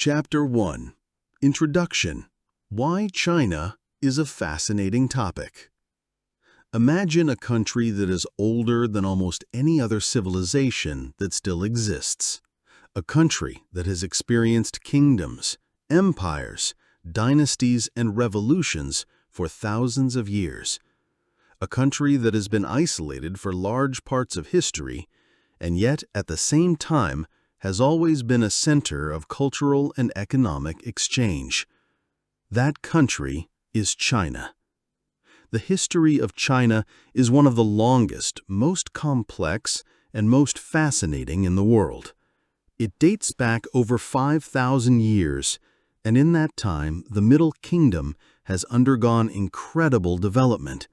Chapter 1. Introduction. Why China is a fascinating topic. Imagine a country that is older than almost any other civilization that still exists. A country that has experienced kingdoms, empires, dynasties, and revolutions for thousands of years. A country that has been isolated for large parts of history, and yet at the same time has always been a center of cultural and economic exchange. That country is China. The history of China is one of the longest, most complex, and most fascinating in the world. It dates back over 5,000 years, and in that time, the Middle Kingdom has undergone incredible development.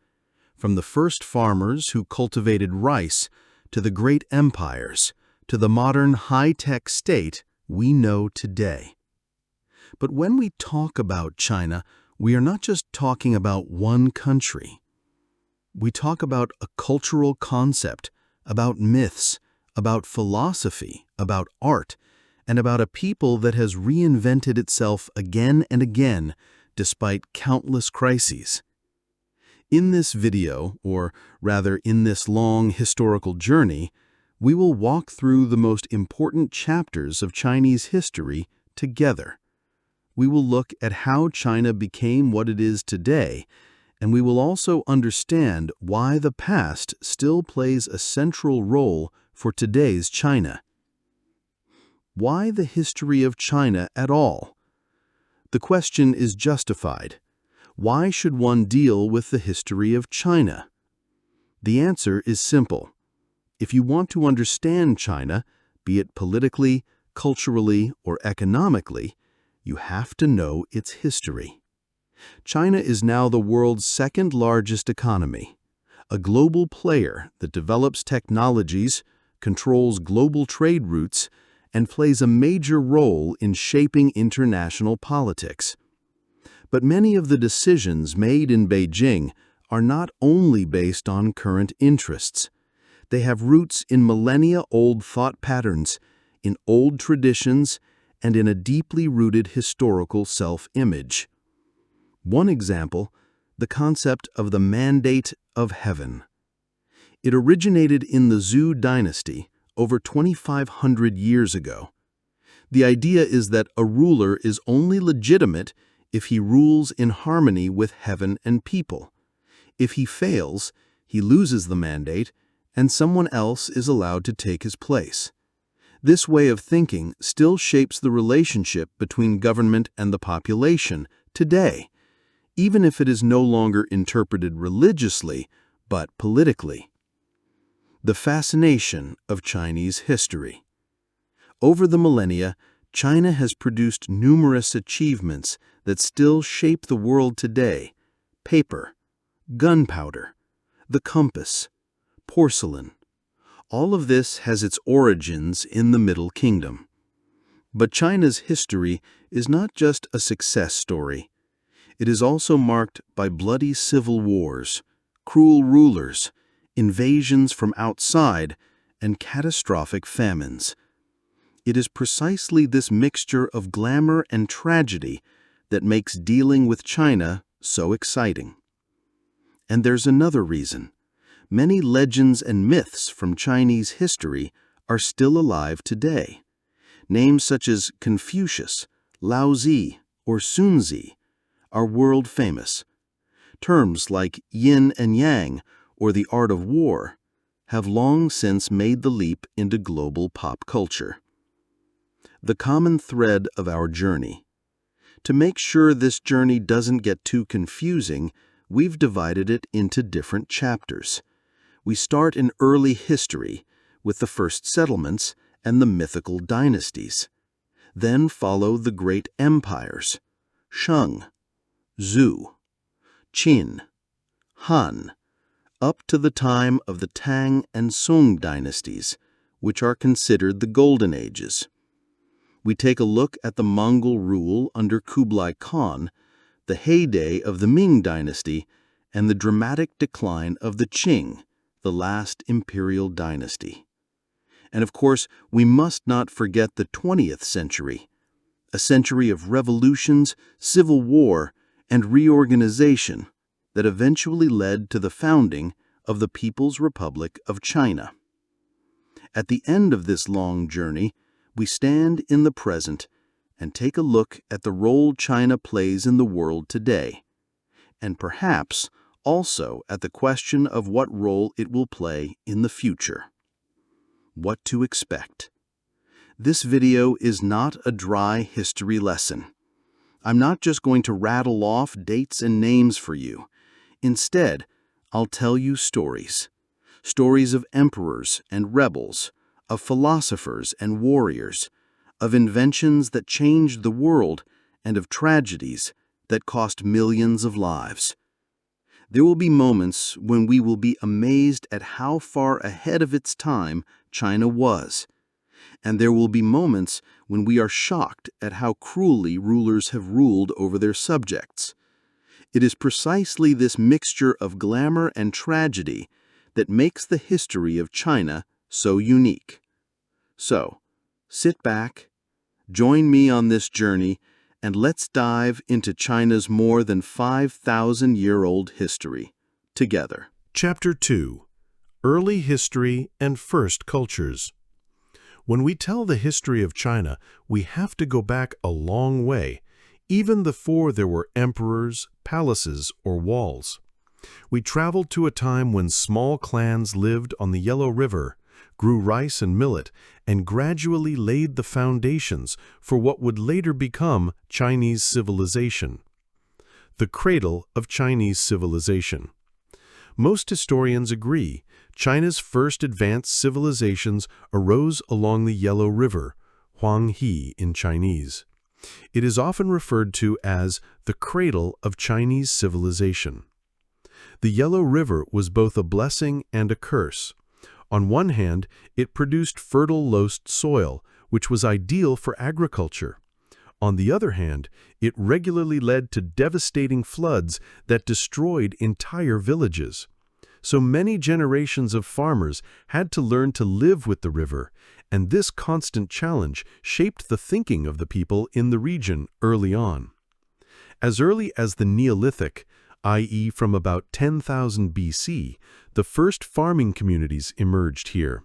From the first farmers who cultivated rice to the great empires, to the modern high-tech state we know today. But when we talk about China, we are not just talking about one country. We talk about a cultural concept, about myths, about philosophy, about art, and about a people that has reinvented itself again and again despite countless crises. In this video, or rather in this long historical journey, we will walk through the most important chapters of Chinese history together. We will look at how China became what it is today, and we will also understand why the past still plays a central role for today's China. Why the history of China at all? The question is justified. Why should one deal with the history of China? The answer is simple. If you want to understand China, be it politically, culturally, or economically, you have to know its history. China is now the world's second largest economy, a global player that develops technologies, controls global trade routes, and plays a major role in shaping international politics. But many of the decisions made in Beijing are not only based on current interests. They have roots in millennia-old thought patterns, in old traditions, and in a deeply rooted historical self-image. One example, the concept of the mandate of heaven. It originated in the Zhou dynasty over 2,500 years ago. The idea is that a ruler is only legitimate if he rules in harmony with heaven and people. If he fails, he loses the mandate, and someone else is allowed to take his place. This way of thinking still shapes the relationship between government and the population today, even if it is no longer interpreted religiously, but politically. The fascination of Chinese history. Over the millennia, China has produced numerous achievements that still shape the world today: paper, gunpowder, the compass, porcelain. All of this has its origins in the Middle Kingdom. But China's history is not just a success story. It is also marked by bloody civil wars, cruel rulers, invasions from outside, and catastrophic famines. It is precisely this mixture of glamour and tragedy that makes dealing with China so exciting. And there's another reason. Many legends and myths from Chinese history are still alive today. Names such as Confucius, Laozi, or Sunzi are world famous. Terms like yin and yang, or the art of war, have long since made the leap into global pop culture. The common thread of our journey. To make sure this journey doesn't get too confusing, we've divided it into different chapters. We start in early history with the first settlements and the mythical dynasties. Then follow the great empires: Shang, Zhou, Qin, Han, up to the time of the Tang and Song dynasties, which are considered the Golden Ages. We take a look at the Mongol rule under Kublai Khan, the heyday of the Ming dynasty, and the dramatic decline of the Qing, the last imperial dynasty. And of course, we must not forget the 20th century, a century of revolutions, civil war, and reorganization that eventually led to the founding of the People's Republic of China. At the end of this long journey, we stand in the present and take a look at the role China plays in the world today, and perhaps also at the question of what role it will play in the future. What to expect. This video is not a dry history lesson. I'm not just going to rattle off dates and names for you. Instead, I'll tell you stories. Stories of emperors and rebels, of philosophers and warriors, of inventions that changed the world, and of tragedies that cost millions of lives. There will be moments when we will be amazed at how far ahead of its time China was. And there will be moments when we are shocked at how cruelly rulers have ruled over their subjects. It is precisely this mixture of glamour and tragedy that makes the history of China so unique. So, sit back, join me on this journey, and let's dive into China's more than 5,000-year-old history together. Chapter 2: Early History and First Cultures. When we tell the history of China, we have to go back a long way, even before there were emperors, palaces, or walls. We traveled to a time when small clans lived on the Yellow River, grew rice and millet, and gradually laid the foundations for what would later become Chinese civilization. The cradle of Chinese civilization. Most historians agree China's first advanced civilizations arose along the Yellow River, Huanghe in Chinese. It is often referred to as the cradle of Chinese civilization. The Yellow River was both a blessing and a curse. On one hand, it produced fertile loess soil, which was ideal for agriculture. On the other hand, it regularly led to devastating floods that destroyed entire villages. So many generations of farmers had to learn to live with the river, and this constant challenge shaped the thinking of the people in the region early on. As early as the Neolithic, i.e. from about 10,000 BC, the first farming communities emerged here.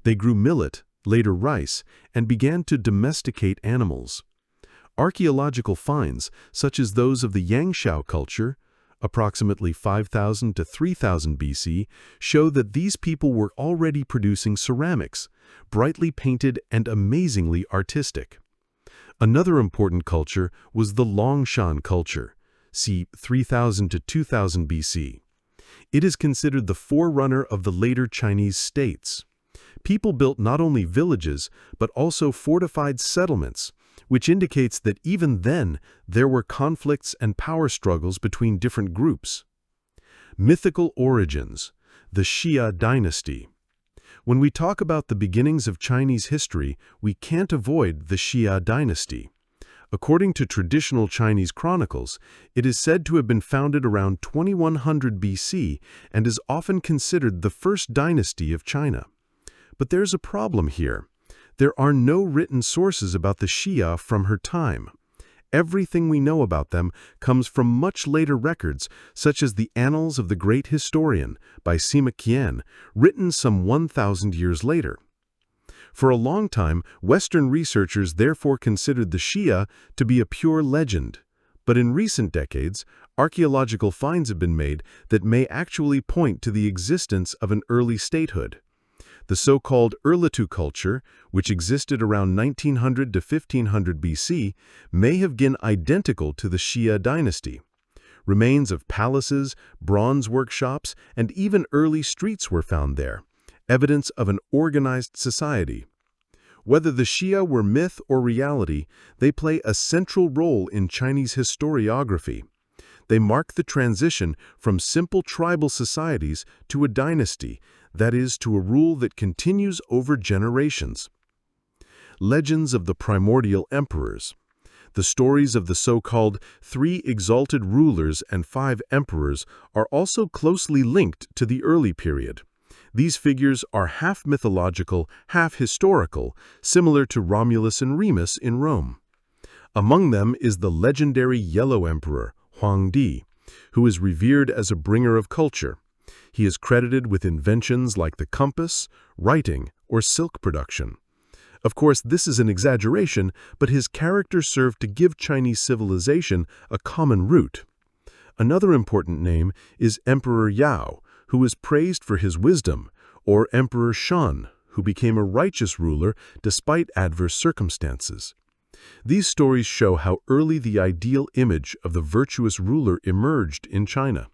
They grew millet, later rice, and began to domesticate animals. Archaeological finds, such as those of the Yangshao culture, approximately 5,000 to 3,000 BC, show that these people were already producing ceramics, brightly painted and amazingly artistic. Another important culture was the Longshan culture, c. 3,000 to 2,000 BC. It is considered the forerunner of the later Chinese states. People built not only villages, but also fortified settlements, which indicates that even then there were conflicts and power struggles between different groups. Mythical origins, the Xia dynasty. When we talk about the beginnings of Chinese history, we can't avoid the Xia dynasty. According to traditional Chinese chronicles, it is said to have been founded around 2100 BC and is often considered the first dynasty of China. But there's a problem here. There are no written sources about the Xia from her time. Everything we know about them comes from much later records, such as the Annals of the Great Historian by Sima Qian, written some 1,000 years later. For a long time, Western researchers therefore considered the Xia to be a pure legend. But in recent decades, archaeological finds have been made that may actually point to the existence of an early statehood. The so-called Erlitou culture, which existed around 1900 to 1500 BC, may have been identical to the Xia dynasty. Remains of palaces, bronze workshops, and even early streets were found there, evidence of an organized society. Whether the Xia were myth or reality, they play a central role in Chinese historiography. They mark the transition from simple tribal societies to a dynasty, that is, to a rule that continues over generations. Legends of the primordial emperors. The stories of the so-called 3 exalted rulers and 5 emperors are also closely linked to the early period. These figures are half mythological, half historical, similar to Romulus and Remus in Rome. Among them is the legendary Yellow Emperor, Huangdi, who is revered as a bringer of culture. He is credited with inventions like the compass, writing, or silk production. Of course, this is an exaggeration, but his character served to give Chinese civilization a common root. Another important name is Emperor Yao, who is praised for his wisdom, or Emperor Shan, who became a righteous ruler despite adverse circumstances. These stories show how early the ideal image of the virtuous ruler emerged in China,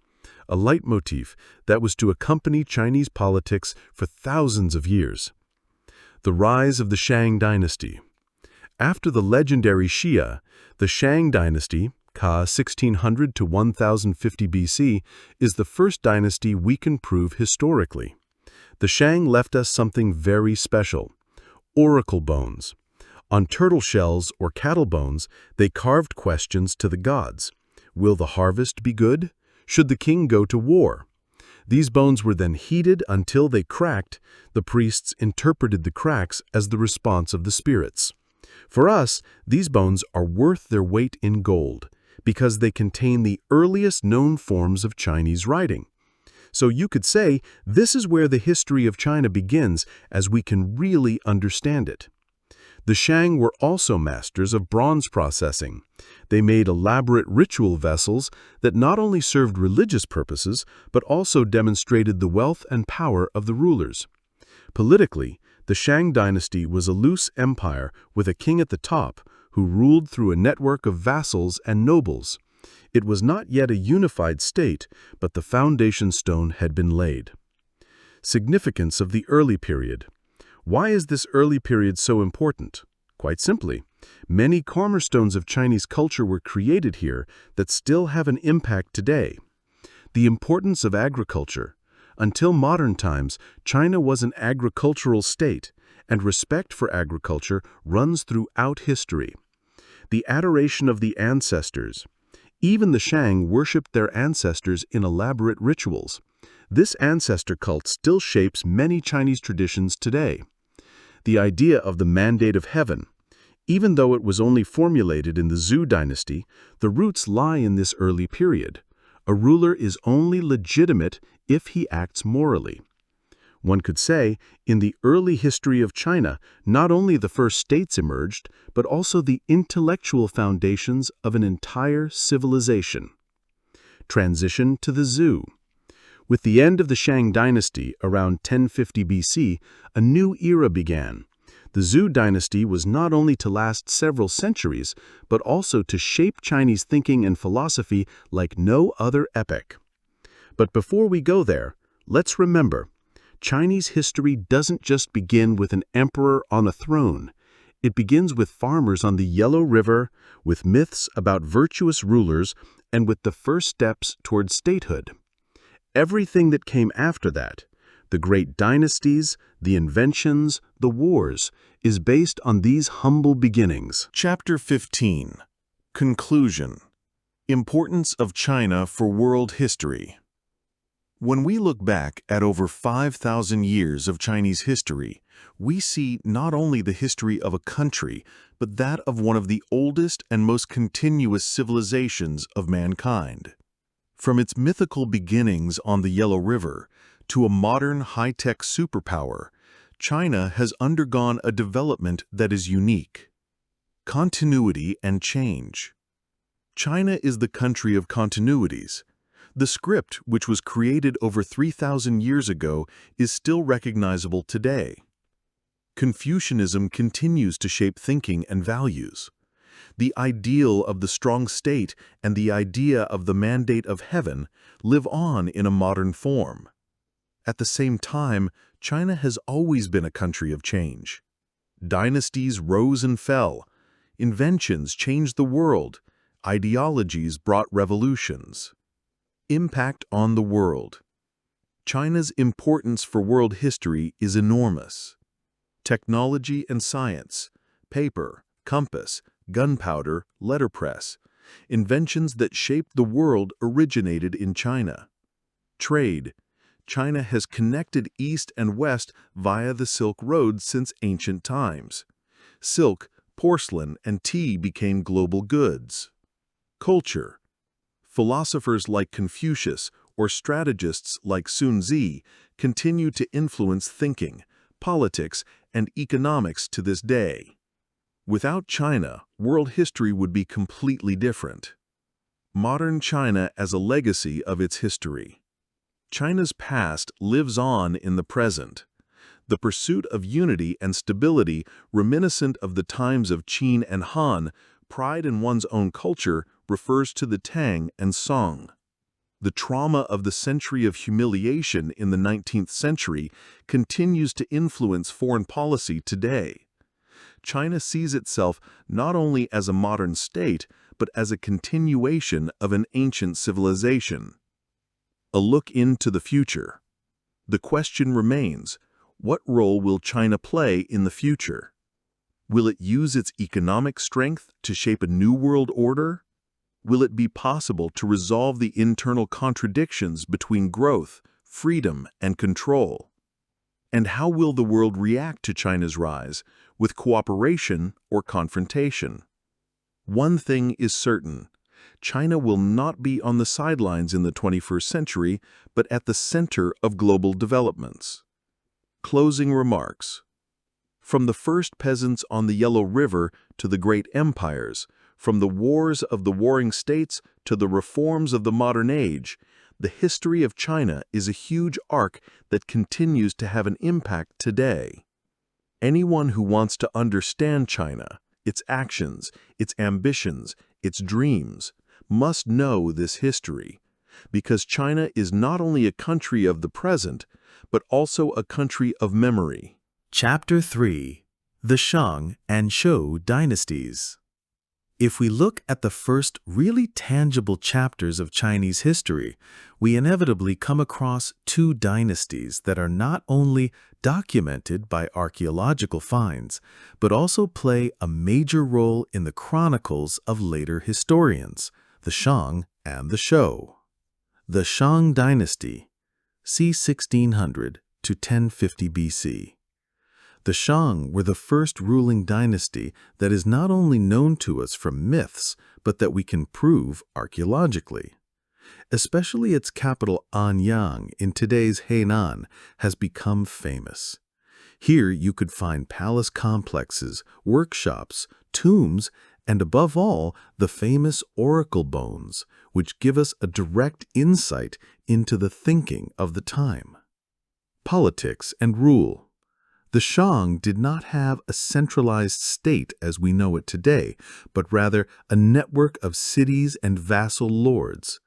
a leitmotif that was to accompany Chinese politics for thousands of years. The rise of the Shang dynasty. After the legendary Xia, the Shang dynasty, ca. 1600 to 1050 BC, is the first dynasty we can prove historically. The Shang left us something very special: oracle bones. On turtle shells or cattle bones, they carved questions to the gods. Will the harvest be good? Should the king go to war? These bones were then heated until they cracked. The priests interpreted the cracks as the response of the spirits. For us, these bones are worth their weight in gold because they contain the earliest known forms of Chinese writing. So you could say this is where the history of China begins, as we can really understand it. The Shang were also masters of bronze processing. They made elaborate ritual vessels that not only served religious purposes, but also demonstrated the wealth and power of the rulers. Politically, the Shang dynasty was a loose empire with a king at the top who ruled through a network of vassals and nobles. It was not yet a unified state, but the foundation stone had been laid. Significance of the early period. Why is this early period so important? Quite simply, many cornerstones of Chinese culture were created here that still have an impact today. The importance of agriculture. Until modern times, China was an agricultural state, and respect for agriculture runs throughout history. The adoration of the ancestors. Even the Shang worshipped their ancestors in elaborate rituals. This ancestor cult still shapes many Chinese traditions today. The idea of the mandate of heaven. Even though it was only formulated in the Zhou dynasty, the roots lie in this early period. A ruler is only legitimate if he acts morally. One could say, in the early history of China, not only the first states emerged, but also the intellectual foundations of an entire civilization. Transition to the Zhou. With the end of the Shang dynasty around 1050 BC, a new era began. The Zhou dynasty was not only to last several centuries, but also to shape Chinese thinking and philosophy like no other epoch. But before we go there, let's remember, Chinese history doesn't just begin with an emperor on a throne. It begins with farmers on the Yellow River, with myths about virtuous rulers, and with the first steps toward statehood. Everything that came after that, the great dynasties, the inventions, the wars, is based on these humble beginnings. Chapter 15. Conclusion. Importance of China for world history. When we look back at over 5,000 years of Chinese history, we see not only the history of a country, but that of one of the oldest and most continuous civilizations of mankind. From its mythical beginnings on the Yellow River to a modern high-tech superpower, China has undergone a development that is unique. Continuity and change. China is the country of continuities. The script, which was created over 3,000 years ago, is still recognizable today. Confucianism continues to shape thinking and values. The ideal of the strong state and the idea of the mandate of heaven live on in a modern form. At the same time, China has always been a country of change. Dynasties rose and fell. Inventions changed the world. Ideologies brought revolutions. Impact on the world. China's importance for world history is enormous. Technology and science, paper, compass, gunpowder, letterpress, inventions that shaped the world originated in China. Trade. China has connected East and West via the Silk Road since ancient times. Silk, Porcelain and tea became global goods. Culture. Philosophers like Confucius or strategists like Sun Tzu continue to influence thinking, politics, and economics to this day. Without China, world history would be completely different. Modern China as a legacy of its history. China's past lives on in the present. The pursuit of unity and stability reminiscent of the times of Qin and Han, pride in one's own culture, refers to the Tang and Song. The trauma of the century of humiliation in the 19th century continues to influence foreign policy today. China sees itself not only as a modern state, but as a continuation of an ancient civilization. A look into the future. The question remains, what role will China play in the future? Will it use its economic strength to shape a new world order? Will it be possible to resolve the internal contradictions between growth, freedom, and control? And how will the world react to China's rise, with cooperation or confrontation? One thing is certain. China will not be on the sidelines in the 21st century, but at the center of global developments. Closing remarks. From the first peasants on the Yellow River to the great empires, from the wars of the warring states to the reforms of the modern age, the history of China is a huge arc that continues to have an impact today. Anyone who wants to understand China, its actions, its ambitions, its dreams, must know this history, because China is not only a country of the present, but also a country of memory. Chapter 3. The Shang and Shou Dynasties. If we look at the first really tangible chapters of Chinese history, we inevitably come across two dynasties that are not only documented by archaeological finds, but also play a major role in the chronicles of later historians, the Shang and the Shou. The Shang dynasty, c. 1600 to 1050 BC. The Shang were the first ruling dynasty that is not only known to us from myths, but that we can prove archaeologically. Especially its capital Anyang in today's Hainan has become famous. Here you could find palace complexes, workshops, tombs, and above all, the famous oracle bones, which give us a direct insight into the thinking of the time. Politics and rule. The Shang did not have a centralized state as we know it today, but rather a network of cities and vassal lords.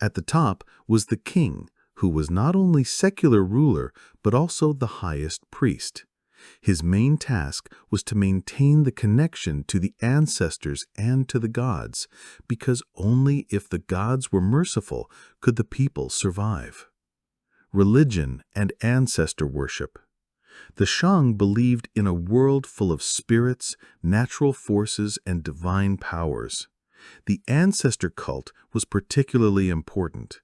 At the top was the king, who was not only secular ruler, but also the highest priest. His main task was to maintain the connection to the ancestors and to the gods, because only if the gods were merciful could the people survive. Religion and ancestor worship. The Shang believed in a world full of spirits, natural forces, and divine powers. The ancestor cult was particularly important.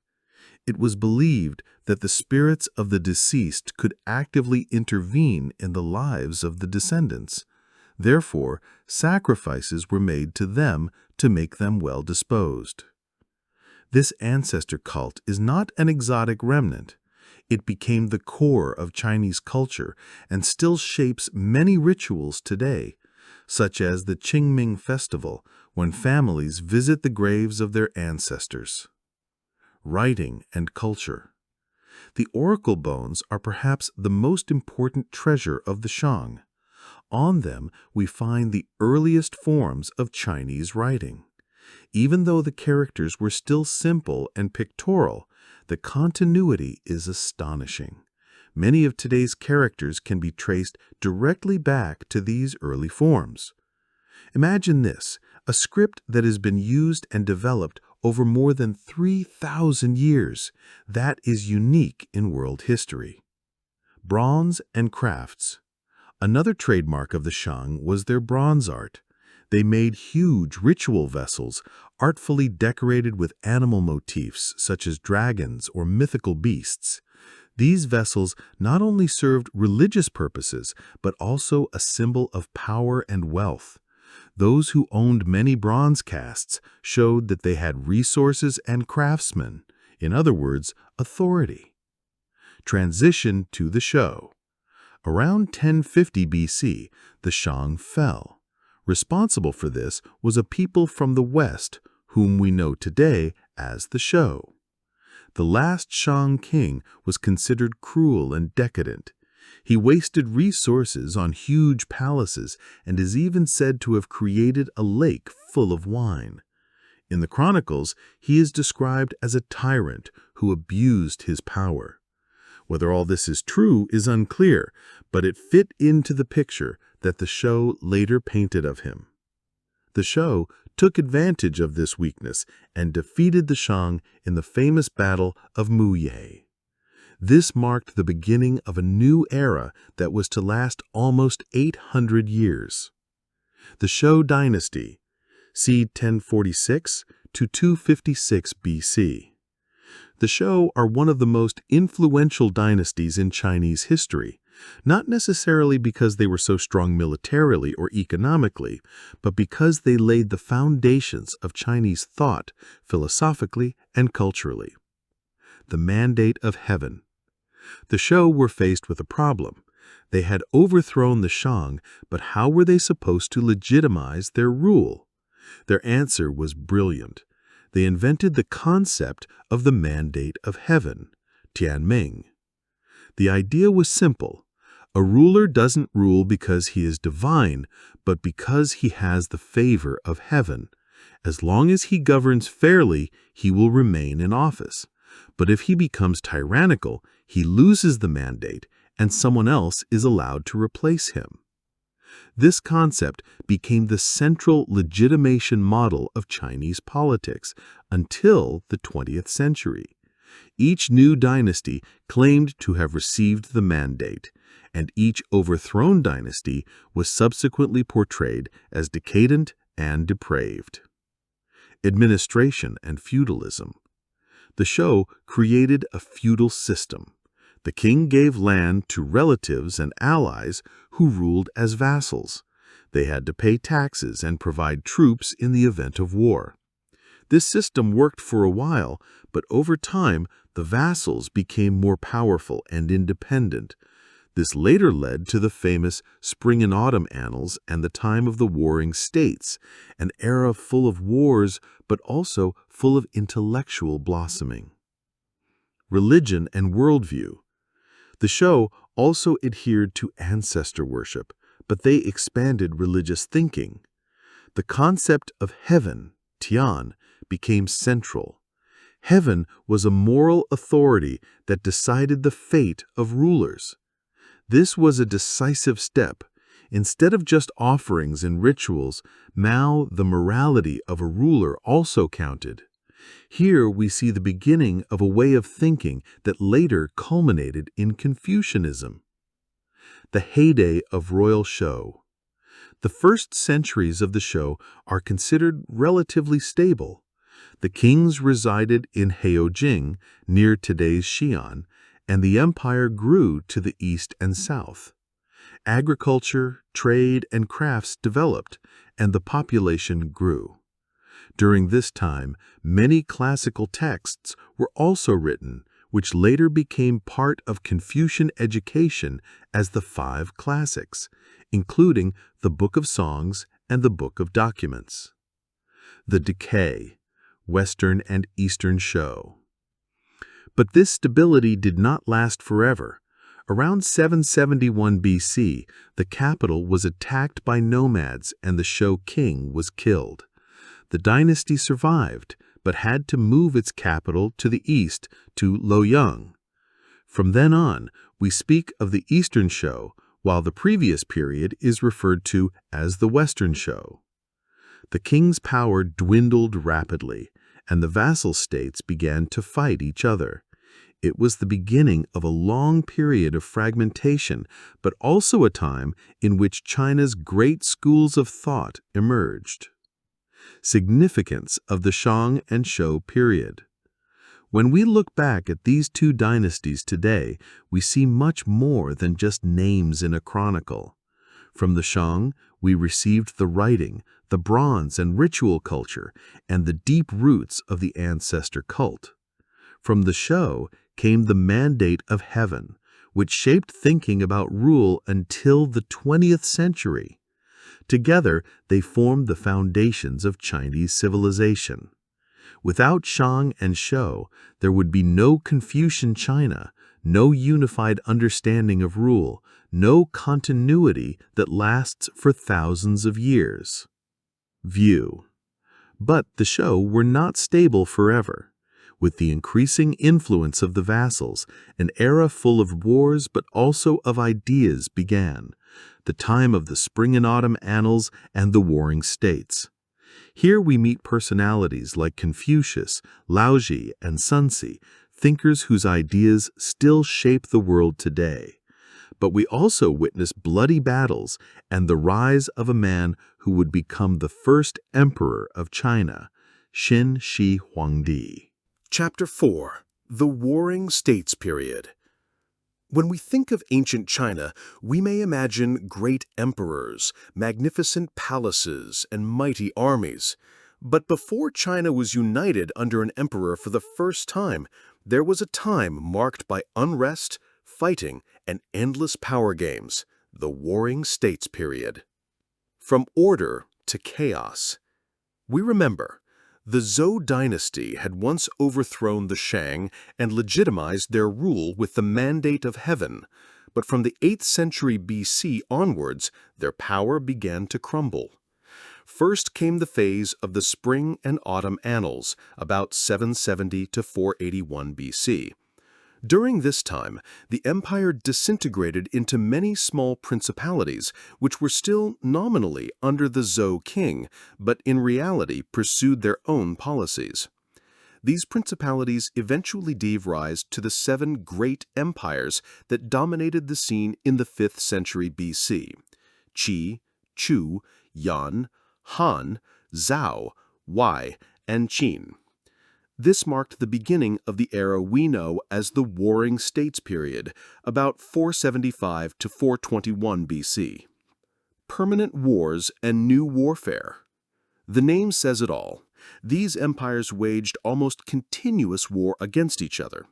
It was believed that the spirits of the deceased could actively intervene in the lives of the descendants. Therefore, sacrifices were made to them to make them well disposed. This ancestor cult is not an exotic remnant. It became the core of Chinese culture and still shapes many rituals today, such as the Qingming festival, when families visit the graves of their ancestors. Writing and culture. The oracle bones are perhaps the most important treasure of the Shang. On them we find the earliest forms of Chinese writing. Even though the characters were still simple and pictorial, the continuity is astonishing. Many of today's characters can be traced directly back to these early forms. Imagine this, a script that has been used and developed over more than 3,000 years. That is unique in world history. Bronze and crafts. Another trademark of the Shang was their bronze art. They made huge ritual vessels, artfully decorated with animal motifs such as dragons or mythical beasts. These vessels not only served religious purposes, but also a symbol of power and wealth. Those who owned many bronze casts showed that they had resources and craftsmen, in other words, authority. Transition to the Shou. Around 1050 BC, the Shang fell. Responsible for this was a people from the west, whom we know today as the Shou. The last Shang king was considered cruel and decadent. He wasted resources on huge palaces and is even said to have created a lake full of wine. In the chronicles, he is described as a tyrant who abused his power. Whether all this is true is unclear, but it fit into the picture that the Shou later painted of him. The Shou took advantage of this weakness and defeated the Shang in the famous Battle of Muye. This marked the beginning of a new era that was to last almost 800 years. The Shou dynasty, c. 1046 to 256 BC. The Shou are one of the most influential dynasties in Chinese history, not necessarily because they were so strong militarily or economically, but because they laid the foundations of Chinese thought philosophically and culturally. The mandate of heaven. The Shou were faced with a problem. They had overthrown the Shang, but how were they supposed to legitimize their rule? Their answer was brilliant. They invented the concept of the mandate of heaven, Ming. The idea was simple. A ruler doesn't rule because he is divine, but because he has the favor of heaven. As long as he governs fairly, he will remain in office. But if he becomes tyrannical, he loses the mandate, and someone else is allowed to replace him. This concept became the central legitimation model of Chinese politics until the 20th century. Each new dynasty claimed to have received the mandate, and each overthrown dynasty was subsequently portrayed as decadent and depraved. Administration and feudalism. The Shou created a feudal system. The king gave land to relatives and allies who ruled as vassals. They had to pay taxes and provide troops in the event of war. This system worked for a while, but over time, the vassals became more powerful and independent. This later led to the famous Spring and Autumn Annals and the time of the Warring States, an era full of wars but also full of intellectual blossoming. Religion and worldview. The Shou also adhered to ancestor worship, but they expanded religious thinking. The concept of heaven, Tian, became central. Heaven was a moral authority that decided the fate of rulers. This was a decisive step. Instead of just offerings and rituals, the morality of a ruler also counted. Here we see the beginning of a way of thinking that later culminated in Confucianism. The heyday of royal Shou. The first centuries of the Shou are considered relatively stable. The kings resided in Heijing, near today's Xi'an, and the empire grew to the east and south. Agriculture, trade, and crafts developed, and the population grew. During this time, many classical texts were also written, which later became part of Confucian education as the 5 classics, including the Book of Songs and the Book of Documents. The decay, Western and Eastern Shou. But this stability did not last forever. Around 771 BC, the capital was attacked by nomads and the Shou king was killed. The dynasty survived, but had to move its capital to the east to Luoyang. From then on, we speak of the Eastern Shou, while the previous period is referred to as the Western Shou. The king's power dwindled rapidly, and the vassal states began to fight each other. It was the beginning of a long period of fragmentation, but also a time in which China's great schools of thought emerged. Significance of the Shang and Shou period. When we look back at these two dynasties today, we see much more than just names in a chronicle. From the Shang, we received the writing, the bronze and ritual culture, and the deep roots of the ancestor cult. From the Shou came the mandate of heaven, which shaped thinking about rule until the 20th century. Together, they formed the foundations of Chinese civilization. Without Shang and Shou, there would be no Confucian China, no unified understanding of rule, no continuity that lasts for thousands of years. View. But the Shou were not stable forever. With the increasing influence of the vassals, an era full of wars but also of ideas began, the time of the Spring and Autumn Annals and the Warring States. Here we meet personalities like Confucius, Laozi, and Sun Tzu, thinkers whose ideas still shape the world today. But we also witness bloody battles and the rise of a man who would become the first emperor of China, Qin Shi Huangdi. Chapter 4. The Warring States Period. When we think of ancient China, we may imagine great emperors, magnificent palaces, and mighty armies. But before China was united under an emperor for the first time, there was a time marked by unrest, fighting, and endless power games, the Warring States Period. From order to chaos. We remember, the Zhou dynasty had once overthrown the Shang and legitimized their rule with the mandate of heaven, but from the 8th century BC onwards, their power began to crumble. First came the phase of the Spring and Autumn Annals, about 770 to 481 BC. During this time, the empire disintegrated into many small principalities, which were still nominally under the Zhou king, but in reality pursued their own policies. These principalities eventually gave rise to the 7 great empires that dominated the scene in the 5th century BC: Qi, Chu, Yan, Han, Zhao, Wei, and Qin. This marked the beginning of the era we know as the Warring States period, about 475 to 421 BC. Permanent wars and new warfare. The name says it all. These empires waged almost continuous war against each other.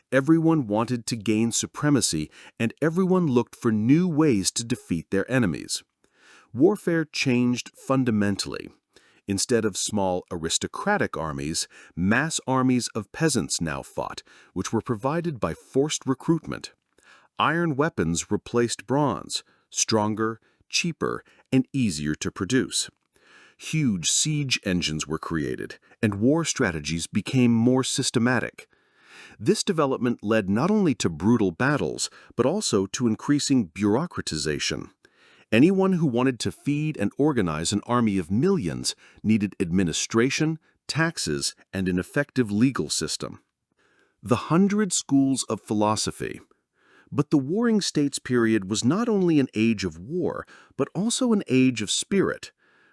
Everyone wanted to gain supremacy, and everyone looked for new ways to defeat their enemies. Warfare changed fundamentally. Instead of small aristocratic armies, mass armies of peasants now fought, which were provided by forced recruitment. Iron weapons replaced bronze, stronger, cheaper, and easier to produce. Huge siege engines were created, and war strategies became more systematic. This development led not only to brutal battles, but also to increasing bureaucratization. Anyone who wanted to feed and organize an army of millions needed administration, taxes, and an effective legal system. The 100 schools of philosophy. But the Warring States period was not only an age of war, but also an age of spirit.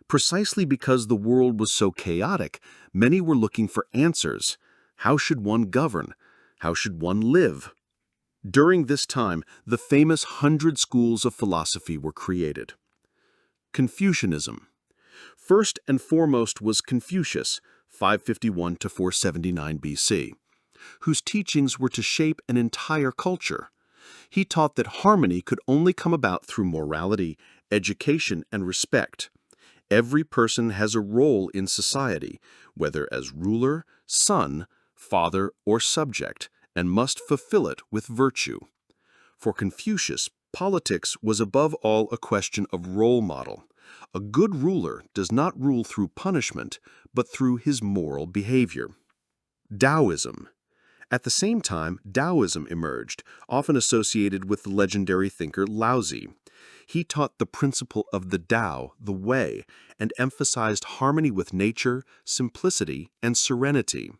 Precisely because the world was so chaotic, many were looking for answers. How should one govern? How should one live? During this time, the famous 100 schools of philosophy were created. Confucianism. First and foremost was Confucius, 551 to 479 BC, whose teachings were to shape an entire culture. He taught that harmony could only come about through morality, education, and respect. Every person has a role in society, whether as ruler, son, father, or subject, and must fulfill it with virtue. For Confucius, politics was above all a question of role model. A good ruler does not rule through punishment, but through his moral behavior. Taoism. At the same time, Taoism emerged, often associated with the legendary thinker Laozi. He taught the principle of the Tao, the way, and emphasized harmony with nature, simplicity, and serenity.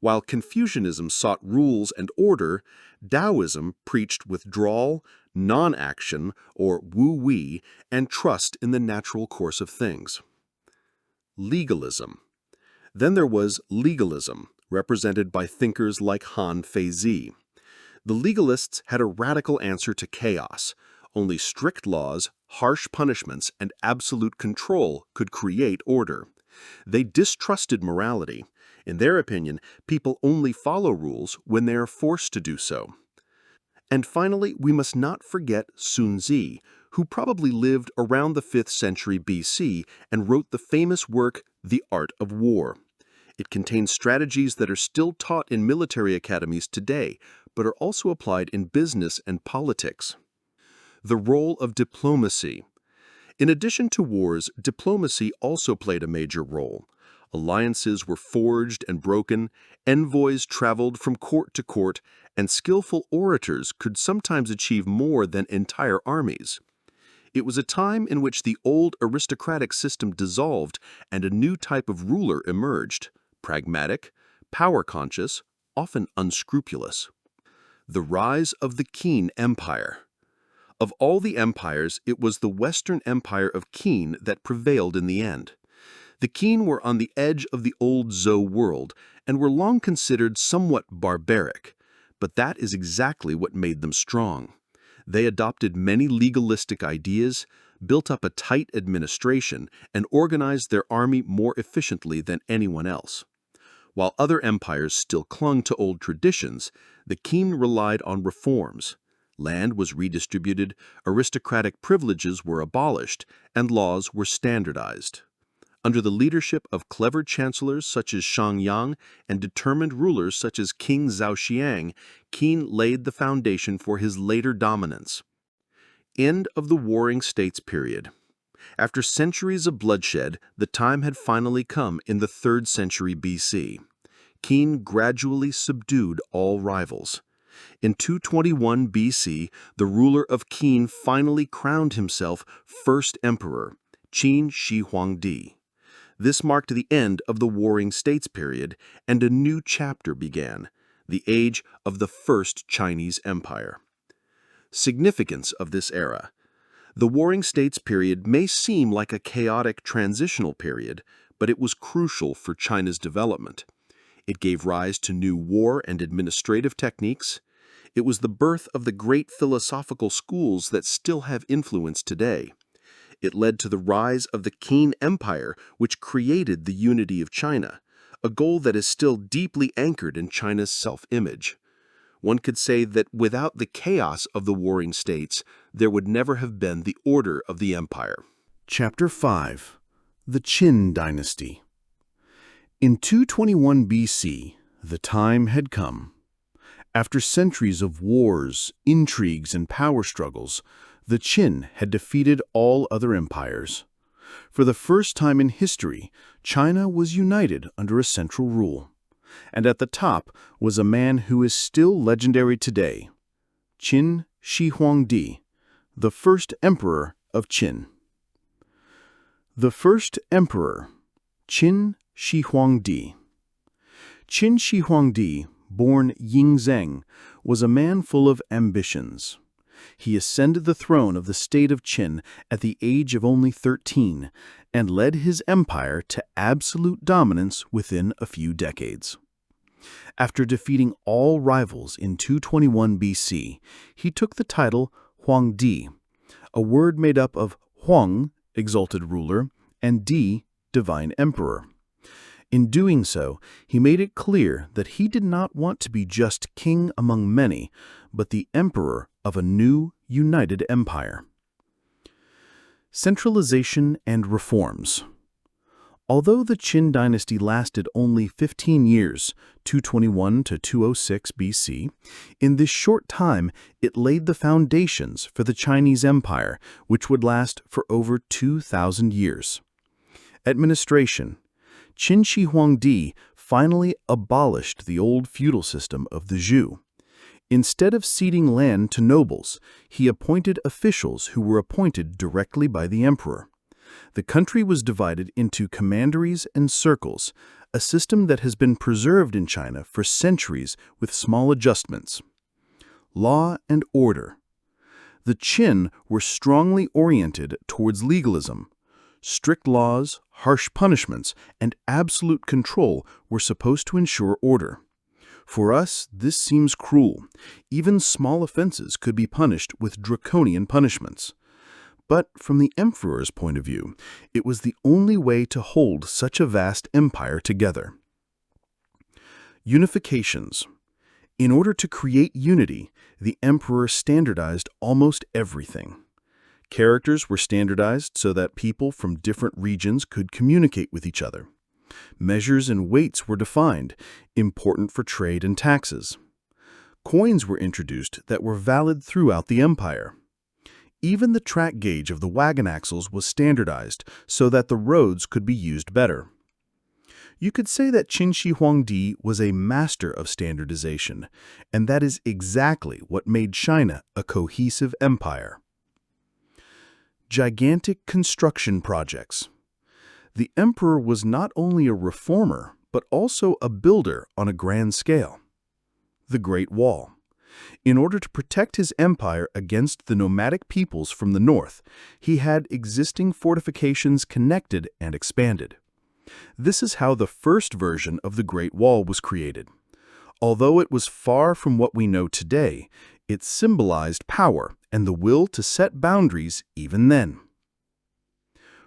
While Confucianism sought rules and order, Taoism preached withdrawal, non-action, or wu-wei, and trust in the natural course of things. Legalism. Then there was legalism, represented by thinkers like Han Feizi. The legalists had a radical answer to chaos. Only strict laws, Harsh punishments and absolute control could create order. They distrusted morality. In their opinion, people only follow rules when they are forced to do so. And finally, we must not forget Sun Tzu, who probably lived around the 5th century BC and wrote the famous work, The Art of War. It contains strategies that are still taught in military academies today, but are also applied in business and politics. The role of diplomacy. In addition to wars, diplomacy also played a major role. Alliances were forged and broken, envoys traveled from court to court, and skillful orators could sometimes achieve more than entire armies. It was a time in which the old aristocratic system dissolved and a new type of ruler emerged, pragmatic, power-conscious, often unscrupulous. The rise of the Qin Empire. Of all the empires, it was the Western Empire of Qin that prevailed in the end. The Qin were on the edge of the old Zhou world and were long considered somewhat barbaric, but that is exactly what made them strong. They adopted many legalistic ideas, built up a tight administration, and organized their army more efficiently than anyone else. While other empires still clung to old traditions, the Qin relied on reforms. Land was redistributed, aristocratic privileges were abolished, and laws were standardized. Under the leadership of clever chancellors such as Shangyang and determined rulers such as King Zhaoxiang, Qin laid the foundation for his later dominance. End of the Warring States period. After centuries of bloodshed, the time had finally come in the 3rd century BC. Qin gradually subdued all rivals. In 221 BC, the ruler of Qin finally crowned himself first emperor, Qin Shi Huangdi. This marked the end of the Warring States period, and a new chapter began, the age of the First Chinese Empire. Significance of this era. The Warring States period may seem like a chaotic transitional period, but it was crucial for China's development. It gave rise to new war and administrative techniques. It was the birth of the great philosophical schools that still have influence today. It led to the rise of the Qin Empire, which created the unity of China, a goal that is still deeply anchored in China's self-image. One could say that without the chaos of the Warring States, there would never have been the order of the empire. Chapter 5. The Qin Dynasty. In 221 BC, the time had come. After centuries of wars, intrigues, and power struggles, the Qin had defeated all other empires. For the first time in history, China was united under a central rule. And at the top was a man who is still legendary today, Qin Shi Huangdi, the first emperor of Qin. The first emperor, Qin Shi Huangdi. Qin Shi Huangdi, born Yingzheng, was a man full of ambitions. He ascended the throne of the state of Qin at the age of only 13 and led his empire to absolute dominance within a few decades. After defeating all rivals in 221 BC, he took the title Huangdi, a word made up of Huang, exalted ruler, and Di, divine emperor. In doing so, he made it clear that he did not want to be just king among many, but the emperor of a new, united empire. Centralization and reforms. Although the Qin dynasty lasted only 15 years, 221 to 206 BC, in this short time it laid the foundations for the Chinese Empire, which would last for over 2,000 years. Administration. Qin Shi Huangdi finally abolished the old feudal system of the Zhou. Instead of ceding land to nobles, he appointed officials who were appointed directly by the emperor. The country was divided into commanderies and circles, a system that has been preserved in China for centuries with small adjustments. Law and order. The Qin were strongly oriented towards legalism. Strict laws, harsh punishments, and absolute control were supposed to ensure order. For us, this seems cruel. Even small offenses could be punished with draconian punishments. But from the emperor's point of view, it was the only way to hold such a vast empire together. Unifications. In order to create unity, the emperor standardized almost everything. Characters were standardized so that people from different regions could communicate with each other. Measures and weights were defined, important for trade and taxes. Coins were introduced that were valid throughout the empire. Even the track gauge of the wagon axles was standardized so that the roads could be used better. You could say that Qin Shi Huangdi was a master of standardization, and that is exactly what made China a cohesive empire. Gigantic construction projects. The emperor was not only a reformer, but also a builder on a grand scale. The Great Wall. In order to protect his empire against the nomadic peoples from the north, he had existing fortifications connected and expanded. This is how the first version of the Great Wall was created. Although it was far from what we know today, it symbolized power and the will to set boundaries even then.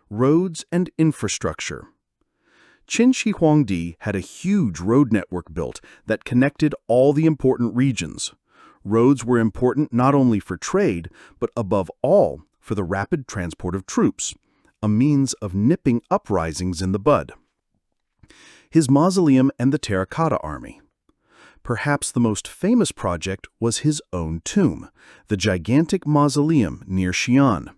Roads and infrastructure. Qin Shi Huangdi had a huge road network built that connected all the important regions. Roads were important not only for trade, but above all for the rapid transport of troops, a means of nipping uprisings in the bud. His mausoleum and the terracotta army. Perhaps the most famous project was his own tomb, the gigantic mausoleum near Xi'an.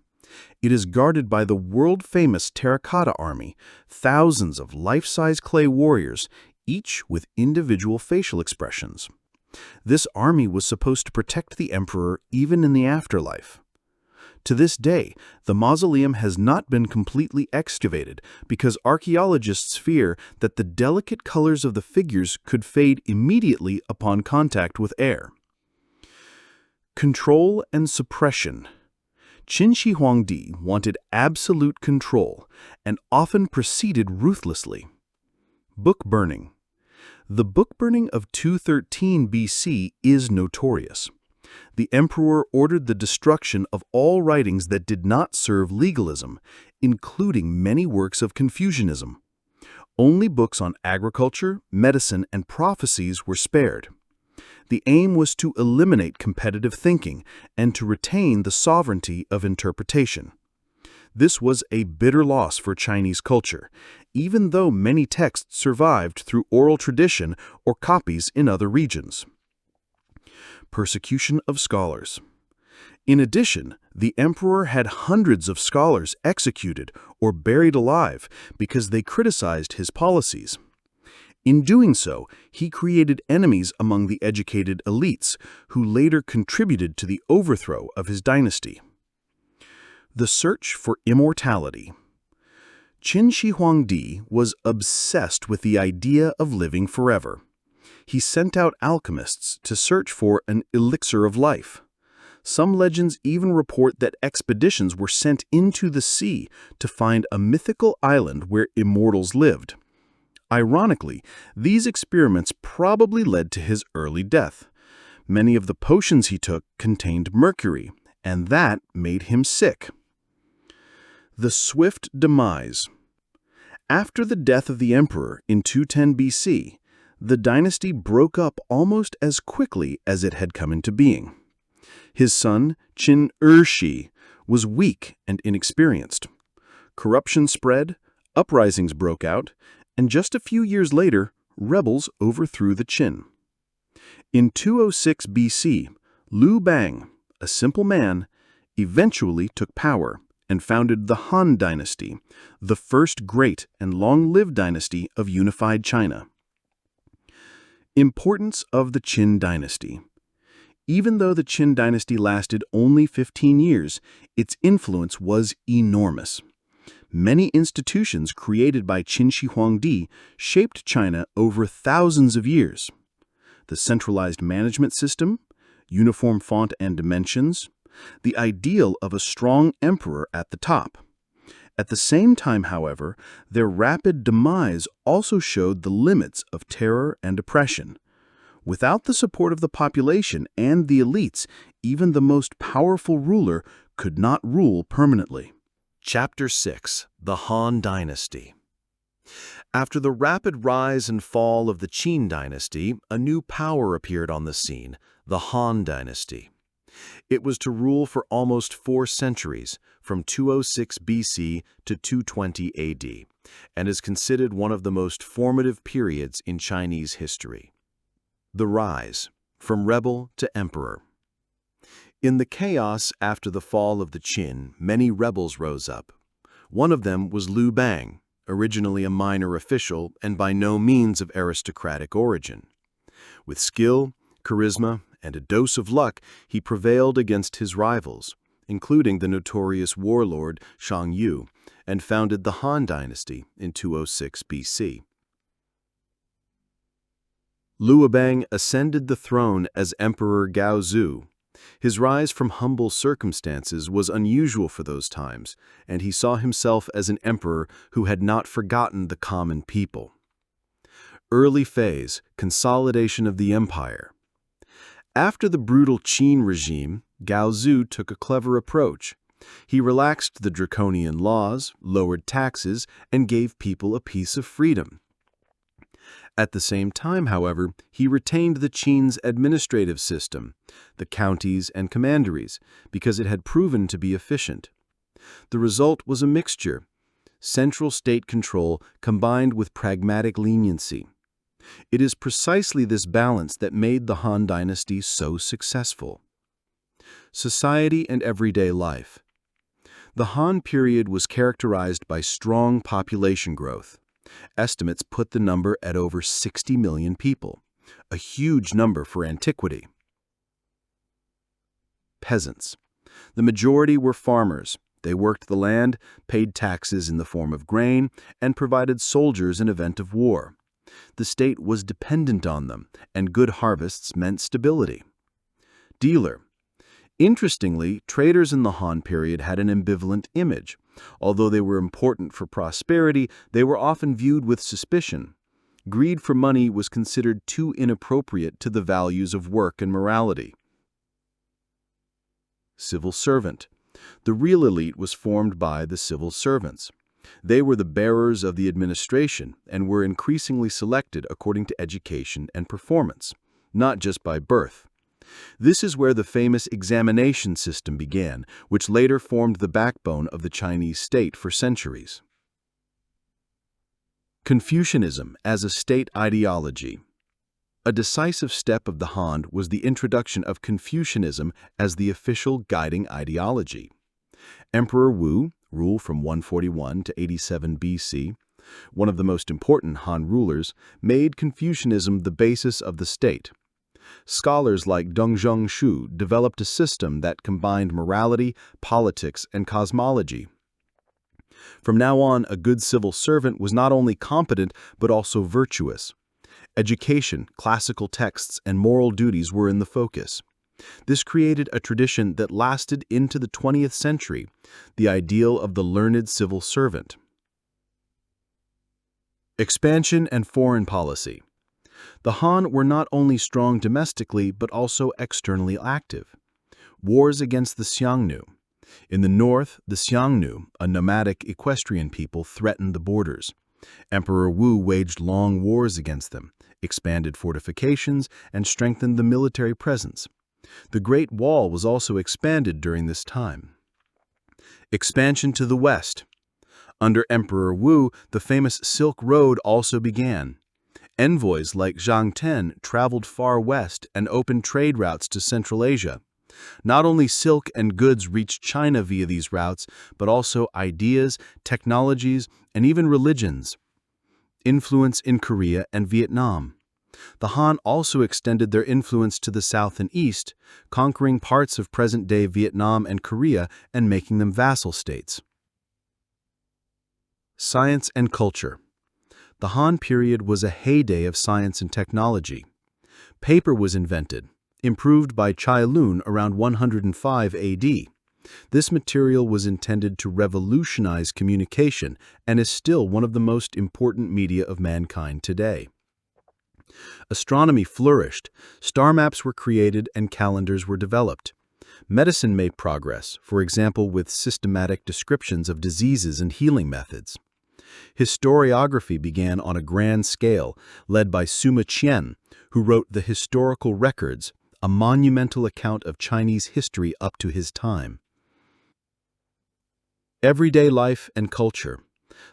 It is guarded by the world-famous terracotta army, thousands of life-size clay warriors, each with individual facial expressions. This army was supposed to protect the emperor even in the afterlife. To this day, the mausoleum has not been completely excavated because archaeologists fear that the delicate colors of the figures could fade immediately upon contact with air. Control and suppression. Qin Shi Huangdi wanted absolute control and often proceeded ruthlessly. Book burning. The book burning of 213 BC is notorious. The emperor ordered the destruction of all writings that did not serve legalism, including many works of Confucianism. Only books on agriculture, medicine, and prophecies were spared. The aim was to eliminate competitive thinking and to retain the sovereignty of interpretation. This was a bitter loss for Chinese culture, even though many texts survived through oral tradition or copies in other regions. Persecution of scholars. In addition, the emperor had hundreds of scholars executed or buried alive because they criticized his policies. In doing so, he created enemies among the educated elites, who later contributed to the overthrow of his dynasty. The search for immortality. Qin Shi Huangdi was obsessed with the idea of living forever. He sent out alchemists to search for an elixir of life. Some legends even report that expeditions were sent into the sea to find a mythical island where immortals lived. Ironically, these experiments probably led to his early death. Many of the potions he took contained mercury, and that made him sick. The swift demise. After the death of the emperor in 210 BC, the dynasty broke up almost as quickly as it had come into being. His son, Qin Shi, was weak and inexperienced. Corruption spread, uprisings broke out, and just a few years later, rebels overthrew the Qin. In 206 BC, Liu Bang, a simple man, eventually took power and founded the Han dynasty, the first great and long-lived dynasty of unified China. Importance of the Qin dynasty. Even though the Qin dynasty lasted only 15 years, its influence was enormous. Many institutions created by Qin Shi Huangdi shaped China over thousands of years. The centralized management system, uniform font and dimensions, the ideal of a strong emperor at the top. At the same time, however, their rapid demise also showed the limits of terror and oppression. Without the support of the population and the elites, even the most powerful ruler could not rule permanently. Chapter 6: The Han Dynasty. After the rapid rise and fall of the Qin dynasty, a new power appeared on the scene, the Han Dynasty. It was to rule for almost 4 centuries, from 206 BC to 220 AD, and is considered one of the most formative periods in Chinese history. The rise, from rebel to emperor. In the chaos after the fall of the Qin, many rebels rose up. One of them was Liu Bang, originally a minor official and by no means of aristocratic origin. With skill, charisma, and a dose of luck, he prevailed against his rivals, including the notorious warlord Shang Yu, and founded the Han Dynasty in 206 BC. Liu Bang ascended the throne as Emperor Gaozu. His rise from humble circumstances was unusual for those times, and he saw himself as an emperor who had not forgotten the common people. Early phase: consolidation of the empire. After the brutal Qin regime, Gaozu took a clever approach. He relaxed the draconian laws, lowered taxes, and gave people a piece of freedom. At the same time, however, he retained the Qin's administrative system, the counties and commanderies, because it had proven to be efficient. The result was a mixture: central state control combined with pragmatic leniency. It is precisely this balance that made the Han Dynasty so successful. Society and everyday life. The Han period was characterized by strong population growth. Estimates put the number at over 60 million people, a huge number for antiquity. Peasants. The majority were farmers. They worked the land, paid taxes in the form of grain, and provided soldiers in event of war. The state was dependent on them, and good harvests meant stability. Dealer. Interestingly, traders in the Han period had an ambivalent image. Although they were important for prosperity, they were often viewed with suspicion. Greed for money was considered too inappropriate to the values of work and morality. Civil servant. The real elite was formed by the civil servants. They were the bearers of the administration and were increasingly selected according to education and performance, not just by birth. This is where the famous examination system began, which later formed the backbone of the Chinese state for centuries. Confucianism as a state ideology. A decisive step of the Han was the introduction of Confucianism as the official guiding ideology. Emperor Wu, ruled from 141 to 87 BC, one of the most important Han rulers, made Confucianism the basis of the state. Scholars like Dongzhong Shu developed a system that combined morality, politics, and cosmology. From now on, a good civil servant was not only competent but also virtuous. Education, classical texts, and moral duties were in the focus. This created a tradition that lasted into the 20th century, the ideal of the learned civil servant. Expansion and foreign policy. The Han were not only strong domestically but also externally active. Wars against the Xiongnu. In the north, the Xiongnu, a nomadic equestrian people, threatened the borders. Emperor Wu waged long wars against them, expanded fortifications, and strengthened the military presence. The Great Wall was also expanded during this time. Expansion to the west. Under Emperor Wu, the famous Silk Road also began. Envoys like Zhang Ten traveled far west and opened trade routes to Central Asia. Not only silk and goods reached China via these routes, but also ideas, technologies, and even religions. Influence in Korea and Vietnam. The Han also extended their influence to the south and east, conquering parts of present-day Vietnam and Korea and making them vassal states. Science and culture. The Han period was a heyday of science and technology. Paper was invented, improved by Cai Lun around 105 AD. This material was intended to revolutionize communication and is still one of the most important media of mankind today. Astronomy flourished, star maps were created, and calendars were developed. Medicine made progress, for example with systematic descriptions of diseases and healing methods. Historiography began on a grand scale, led by Sima Qian, who wrote the Historical Records, a monumental account of Chinese history up to his time. Everyday life and culture.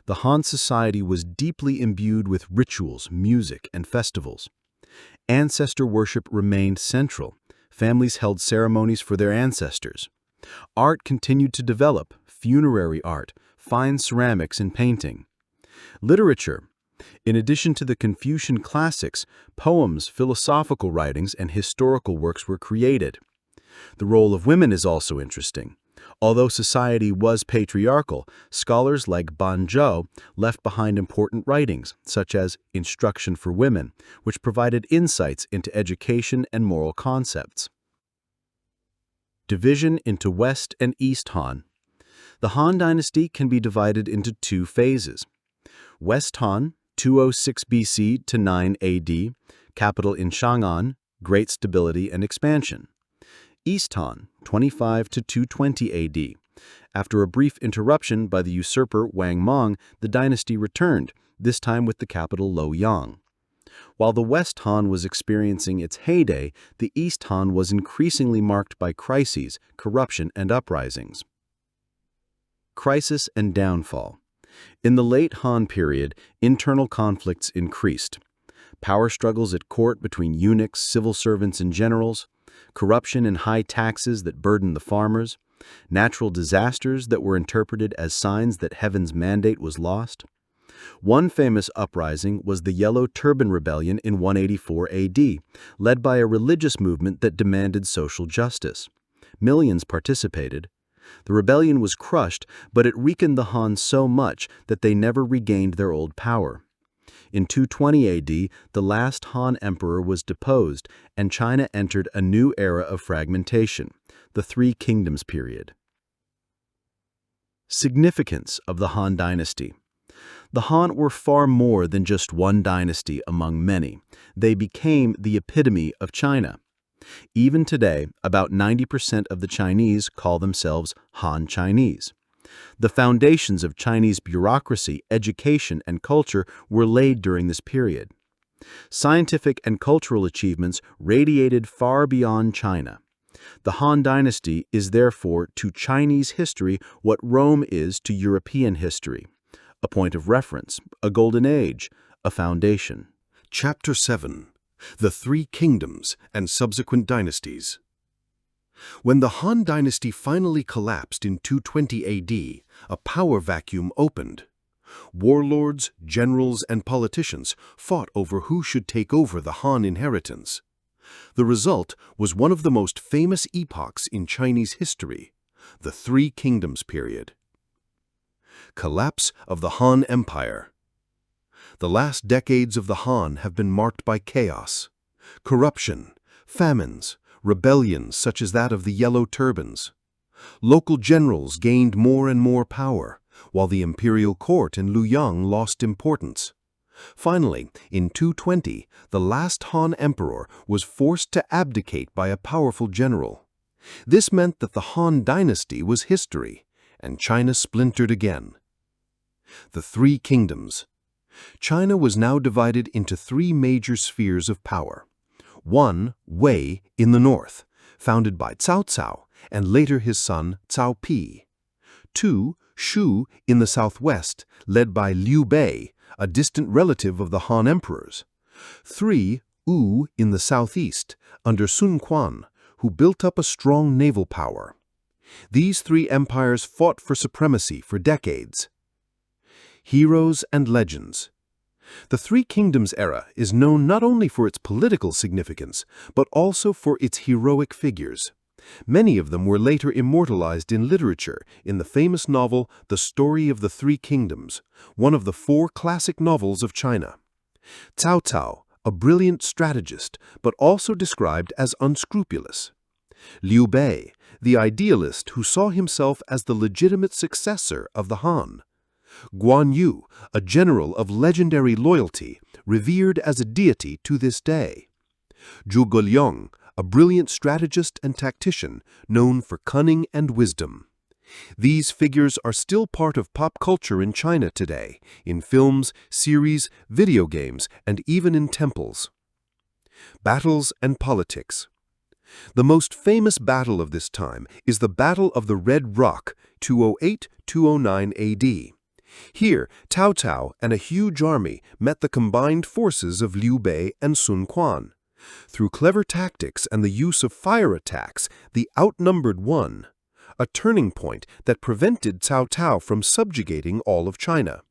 The Han society was deeply imbued with rituals, music, and festivals. Ancestor worship remained central. Families held ceremonies for their ancestors. Art continued to develop, funerary art, fine ceramics and painting. Literature. In addition to the Confucian classics, poems, philosophical writings, and historical works were created. The role of women is also interesting. Although society was patriarchal, scholars like Ban Zhou left behind important writings, such as Instruction for Women, which provided insights into education and moral concepts. Division into West and East Han. The Han dynasty can be divided into two phases. West Han, 206 BC to 9 AD, capital in Chang'an, great stability and expansion. East Han, 25 to 220 AD. After a brief interruption by the usurper Wang Mang, the dynasty returned, this time with the capital Luoyang. While the West Han was experiencing its heyday, the East Han was increasingly marked by crises, corruption, and uprisings. Crisis and downfall. In the late Han period, internal conflicts increased. Power struggles at court between eunuchs, civil servants, and generals, corruption and high taxes that burdened the farmers, natural disasters that were interpreted as signs that heaven's mandate was lost. One famous uprising was the Yellow Turban Rebellion in 184 AD, led by a religious movement that demanded social justice. Millions participated. The rebellion was crushed, but it weakened the Han so much that they never regained their old power. In 220 AD, the last Han emperor was deposed, and China entered a new era of fragmentation, the Three Kingdoms period. Significance of the Han dynasty. The Han were far more than just one dynasty among many. They became the epitome of China. Even today, about 90% of the Chinese call themselves Han Chinese. The foundations of Chinese bureaucracy, education, and culture were laid during this period. Scientific and cultural achievements radiated far beyond China. The Han dynasty is therefore to Chinese history what Rome is to European history. A point of reference, a golden age, a foundation. Chapter 7. The Three Kingdoms and Subsequent Dynasties. When the Han dynasty finally collapsed in 220 AD, a power vacuum opened. Warlords, generals, and politicians fought over who should take over the Han inheritance. The result was one of the most famous epochs in Chinese history, the Three Kingdoms period. Collapse of the Han Empire. The last decades of the Han have been marked by chaos, corruption, famines, rebellions such as that of the Yellow Turbans. Local generals gained more and more power, while the imperial court in Luoyang lost importance. Finally, in 220, the last Han emperor was forced to abdicate by a powerful general. This meant that the Han dynasty was history, and China splintered again. The Three Kingdoms. China was now divided into three major spheres of power. One, Wei, in the north, founded by Cao Cao and later his son Cao Pi. Two, Shu, in the southwest, led by Liu Bei, a distant relative of the Han emperors. Three, Wu, in the southeast, under Sun Quan, who built up a strong naval power. These three empires fought for supremacy for decades. Heroes and legends. The Three Kingdoms era is known not only for its political significance, but also for its heroic figures. Many of them were later immortalized in literature in the famous novel The Story of the Three Kingdoms, one of the four classic novels of China. Cao Cao, a brilliant strategist, but also described as unscrupulous. Liu Bei, the idealist who saw himself as the legitimate successor of the Han. Guan Yu, a general of legendary loyalty, revered as a deity to this day. Zhuge Liang, a brilliant strategist and tactician known for cunning and wisdom. These figures are still part of pop culture in China today, in films, series, video games, and even in temples. Battles and politics. The most famous battle of this time is the Battle of the Red Rock, 208-209 AD. Here, Cao Cao and a huge army met the combined forces of Liu Bei and Sun Quan. Through clever tactics and the use of fire attacks, the outnumbered won, a turning point that prevented Cao Cao from subjugating all of China.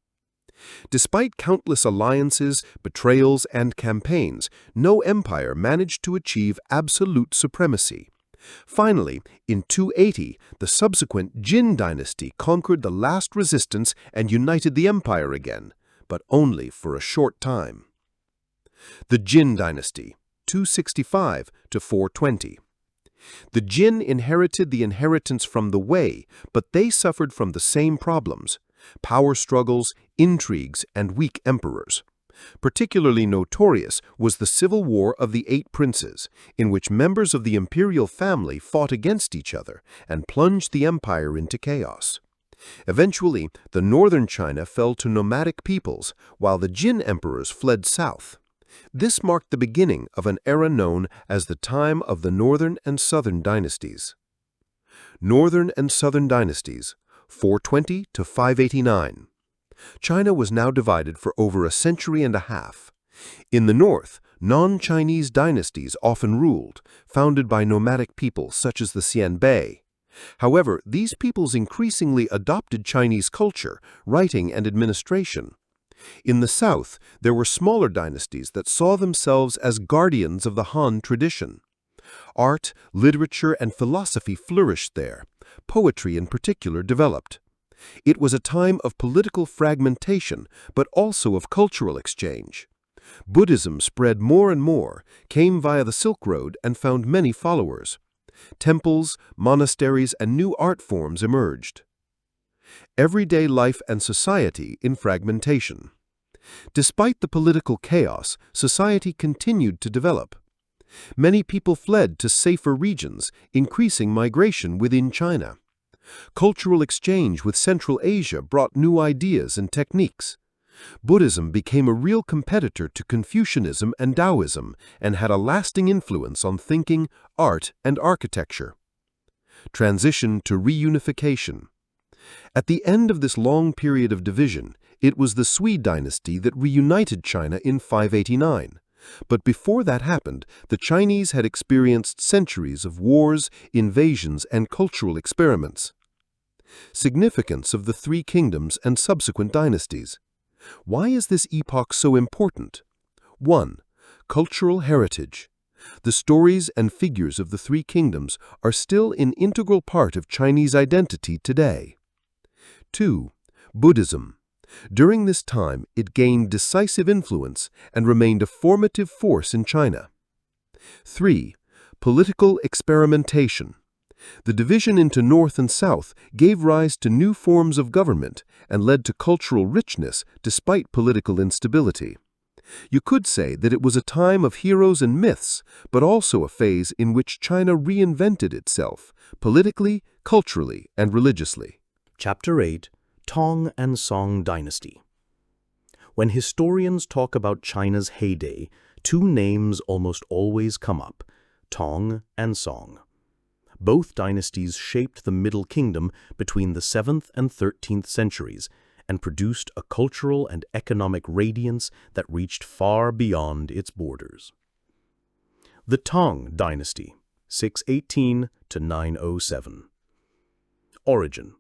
Despite countless alliances, betrayals, and campaigns, no empire managed to achieve absolute supremacy. Finally, in 280, the subsequent Jin dynasty conquered the last resistance and united the empire again, but only for a short time. The Jin dynasty, 265 to 420. The Jin inherited the inheritance from the Wei, but they suffered from the same problems: power struggles, intrigues, and weak emperors. Particularly notorious was the civil war of the Eight Princes, in which members of the imperial family fought against each other and plunged the empire into chaos. Eventually, the northern China fell to nomadic peoples, while the Jin emperors fled south. This marked the beginning of an era known as the time of the Northern and Southern dynasties. Northern and Southern dynasties, 420 to 589. China was now divided for over a century and a half. In the north, non-Chinese dynasties often ruled, founded by nomadic peoples such as the Xianbei. However, these peoples increasingly adopted Chinese culture, writing, and administration. In the south, there were smaller dynasties that saw themselves as guardians of the Han tradition. Art, literature, and philosophy flourished there. Poetry in particular developed. It was a time of political fragmentation, but also of cultural exchange. Buddhism spread more and more, came via the Silk Road, and found many followers. Temples, monasteries, and new art forms emerged. Everyday life and society in fragmentation. Despite the political chaos, society continued to develop. Many people fled to safer regions, increasing migration within China. Cultural exchange with Central Asia brought new ideas and techniques. Buddhism became a real competitor to Confucianism and Taoism and had a lasting influence on thinking, art, and architecture. Transition to reunification. At the end of this long period of division, it was the Sui dynasty that reunited China in 589. But before that happened, the Chinese had experienced centuries of wars, invasions, and cultural experiments. Significance of the Three Kingdoms and subsequent dynasties. Why is this epoch so important? 1. Cultural heritage. The stories and figures of the Three Kingdoms are still an integral part of Chinese identity today. 2. Buddhism. During this time, it gained decisive influence and remained a formative force in China. 3. Political experimentation. The division into North and South gave rise to new forms of government and led to cultural richness despite political instability. You could say that it was a time of heroes and myths, but also a phase in which China reinvented itself, politically, culturally, and religiously. Chapter 8, Tang and Song Dynasty. When historians talk about China's heyday, two names almost always come up: Tang and Song. Both dynasties shaped the Middle Kingdom between the 7th and 13th centuries and produced a cultural and economic radiance that reached far beyond its borders. The Tang dynasty, 618 to 907. Origin.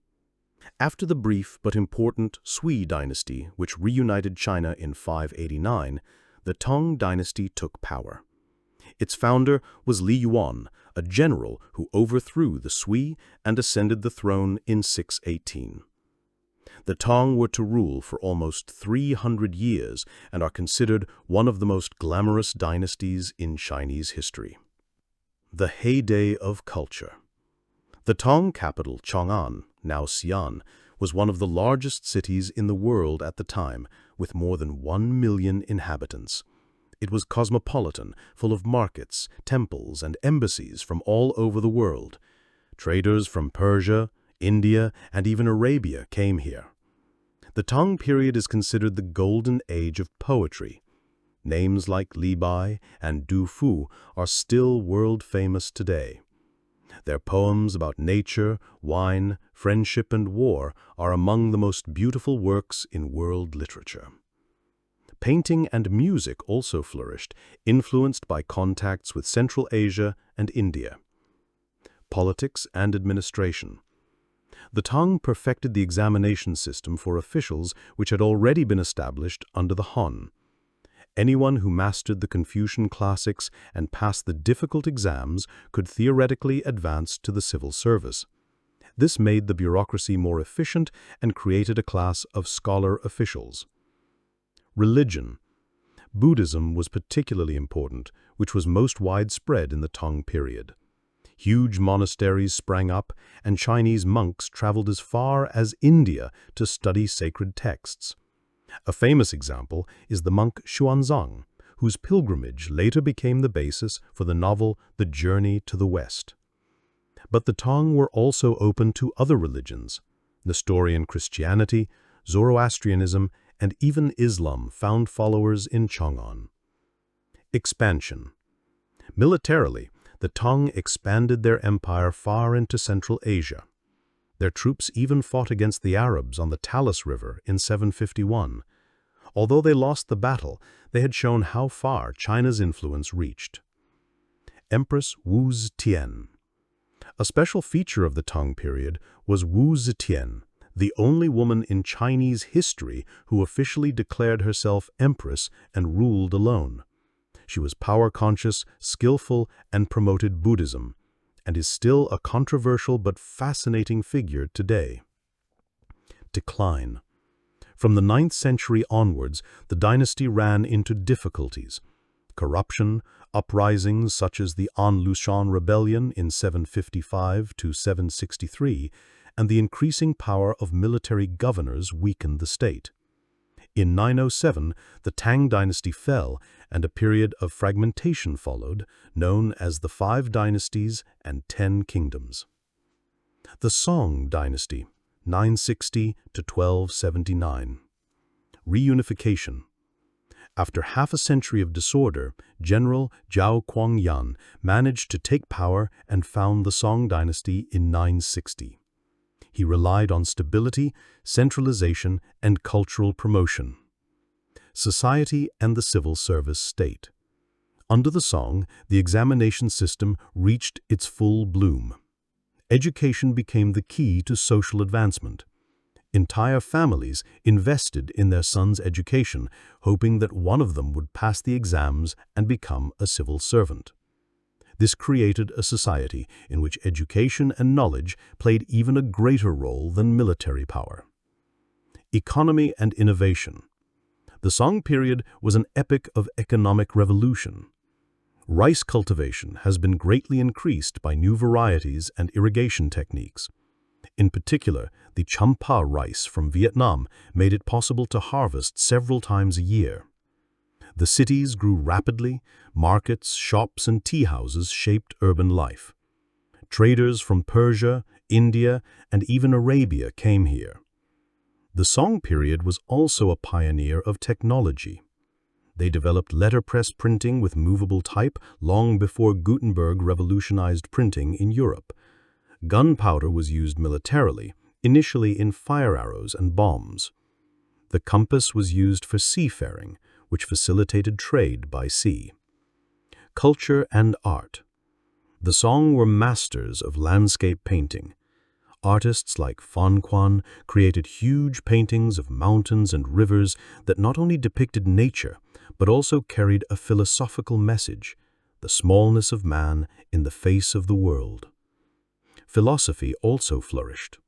After the brief but important Sui dynasty, which reunited China in 589, the Tang dynasty took power. Its founder was Li Yuan, a general who overthrew the Sui and ascended the throne in 618. The Tang were to rule for almost 300 years and are considered one of the most glamorous dynasties in Chinese history. The heyday of culture. The Tang capital, Chang'an, now Xi'an, was one of the largest cities in the world at the time, with more than 1 million inhabitants. It was cosmopolitan, full of markets, temples, and embassies from all over the world. Traders from Persia, India, and even Arabia came here. The Tang period is considered the golden age of poetry. Names like Li Bai and Du Fu are still world-famous today. Their poems about nature, wine, friendship, and war are among the most beautiful works in world literature. Painting and music also flourished, influenced by contacts with Central Asia and India. Politics and administration. The Tang perfected the examination system for officials which had already been established under the Han. Anyone who mastered the Confucian classics and passed the difficult exams could theoretically advance to the civil service. This made the bureaucracy more efficient and created a class of scholar officials. Religion. Buddhism was particularly important, which was most widespread in the Tang period. Huge monasteries sprang up, and Chinese monks traveled as far as India to study sacred texts. A famous example is the monk Xuanzang, whose pilgrimage later became the basis for the novel The Journey to the West. But the Tang were also open to other religions. Nestorian Christianity, Zoroastrianism, and even Islam found followers in Chang'an. Expansion. Militarily, the Tang expanded their empire far into Central Asia. Their troops even fought against the Arabs on the Talas River in 751. Although they lost the battle, they had shown how far China's influence reached. Empress Wu Zetian. A special feature of the Tang period was Wu Zetian, the only woman in Chinese history who officially declared herself empress and ruled alone. She was power-conscious, skillful, and promoted Buddhism, and is still a controversial but fascinating figure today. Decline. From the 9th century onwards, the dynasty ran into difficulties. Corruption, uprisings such as the An Lushan Rebellion in 755 to 763, and the increasing power of military governors weakened the state. In 907, the Tang dynasty fell, and a period of fragmentation followed, known as the 5 dynasties and 10 kingdoms. The Song dynasty, 960 to 1279. Reunification. After half a century of disorder, General Zhao Kuangyan managed to take power and found the Song dynasty in 960. He relied on stability, centralization, and cultural promotion. Society and the civil service state. Under the Song, the examination system reached its full bloom. Education became the key to social advancement. Entire families invested in their sons' education, hoping that one of them would pass the exams and become a civil servant. This created a society in which education and knowledge played even a greater role than military power. Economy and innovation. The Song period was an epoch of economic revolution. Rice cultivation has been greatly increased by new varieties and irrigation techniques. In particular, the champa rice from Vietnam made it possible to harvest several times a year. The cities grew rapidly, markets, shops, and tea houses shaped urban life. Traders from Persia, India, and even Arabia came here. The Song period was also a pioneer of technology. They developed letterpress printing with movable type long before Gutenberg revolutionized printing in Europe. Gunpowder was used militarily, initially in fire arrows and bombs. The compass was used for seafaring, which facilitated trade by sea. Culture and art. The Song were masters of landscape painting. Artists like Fan Quan created huge paintings of mountains and rivers that not only depicted nature, but also carried a philosophical message, the smallness of man in the face of the world. Philosophy also flourished.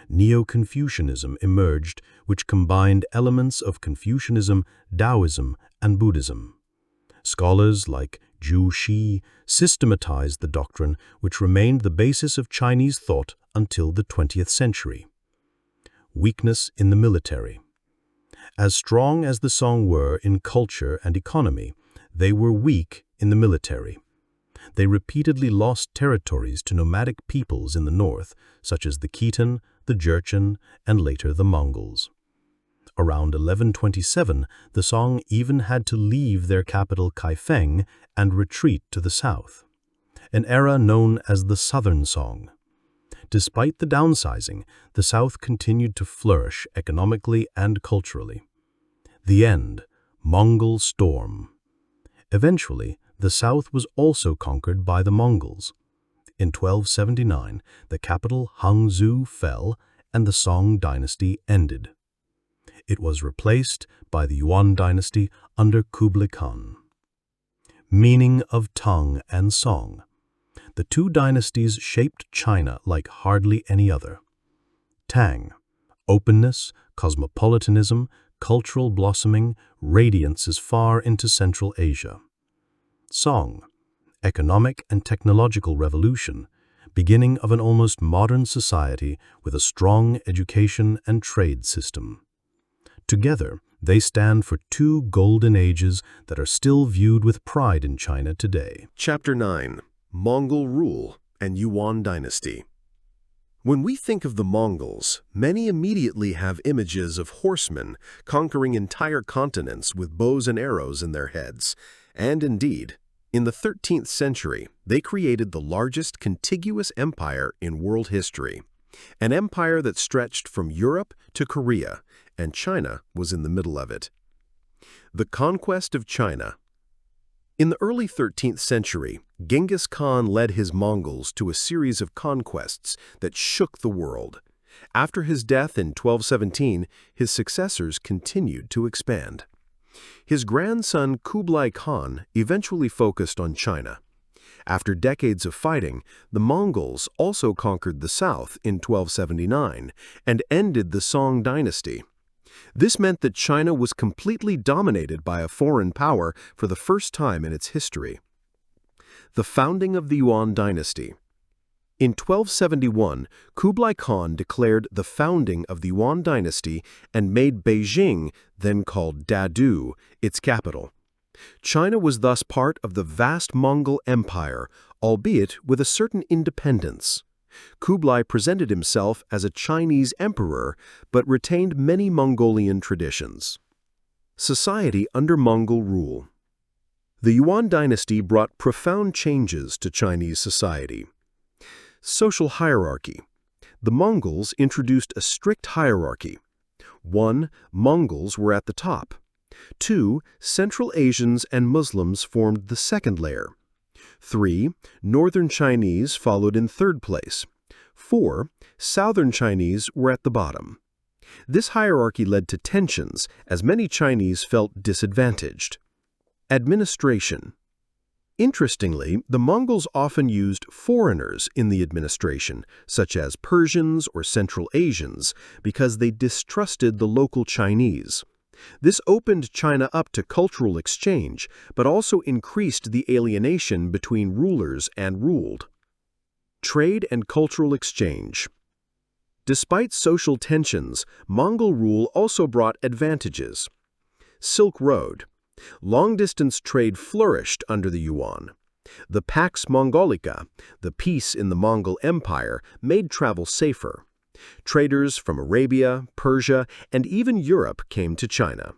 Neo-Confucianism emerged, which combined elements of Confucianism, Taoism, and Buddhism. Scholars like Zhu Xi systematized the doctrine, which remained the basis of Chinese thought until the 20th century. Weakness in the military. As strong as the Song were in culture and economy, They were weak in the military. They repeatedly lost territories to nomadic peoples in the north, such as the Khitan, the Jurchen, and later the Mongols. Around 1127, the Song even had to leave their capital Kaifeng and retreat to the south, an era known as the Southern Song. Despite the downsizing, the South continued to flourish economically and culturally. The end, Mongol storm. Eventually, the South was also conquered by the Mongols. In 1279, the capital Hangzhou fell and the Song dynasty ended. It was replaced by the Yuan dynasty under Kublai Khan. Meaning of Tang and Song. The two dynasties shaped China like hardly any other. Tang, openness, cosmopolitanism, cultural blossoming, radiance as far into Central Asia. Song, economic and technological revolution, beginning of an almost modern society with a strong education and trade system. Together, they stand for two golden ages that are still viewed with pride in China today. Chapter 9. Mongol Rule and Yuan Dynasty. When we think of the Mongols, many immediately have images of horsemen conquering entire continents with bows and arrows in their heads. And indeed, in the 13th century, they created the largest contiguous empire in world history, an empire that stretched from Europe to Korea, and China was in the middle of it. The conquest of China. In the early 13th century, Genghis Khan led his Mongols to a series of conquests that shook the world. After his death in 1217, his successors continued to expand. His grandson Kublai Khan eventually focused on China. After decades of fighting, the Mongols also conquered the south in 1279 and ended the Song dynasty. This meant that China was completely dominated by a foreign power for the first time in its history. The founding of the Yuan dynasty. In 1271, Kublai Khan declared the founding of the Yuan dynasty and made Beijing, then called Dadu, its capital. China was thus part of the vast Mongol Empire, albeit with a certain independence. Kublai presented himself as a Chinese emperor, but retained many Mongolian traditions. Society under Mongol rule. The Yuan dynasty brought profound changes to Chinese society. Social hierarchy. The Mongols introduced a strict hierarchy. 1. Mongols were at the top. 2. Central Asians and Muslims formed the second layer. 3. Northern Chinese followed in third place. 4. Southern Chinese were at the bottom. This hierarchy led to tensions, as many Chinese felt disadvantaged. Administration. Interestingly, the Mongols often used foreigners in the administration, such as Persians or Central Asians, because they distrusted the local Chinese. This opened China up to cultural exchange, but also increased the alienation between rulers and ruled. Trade and cultural exchange. Despite social tensions, Mongol rule also brought advantages. Silk Road. Long-distance trade flourished under the Yuan. The Pax Mongolica, the peace in the Mongol Empire, made travel safer. Traders from Arabia, Persia, and even Europe came to China.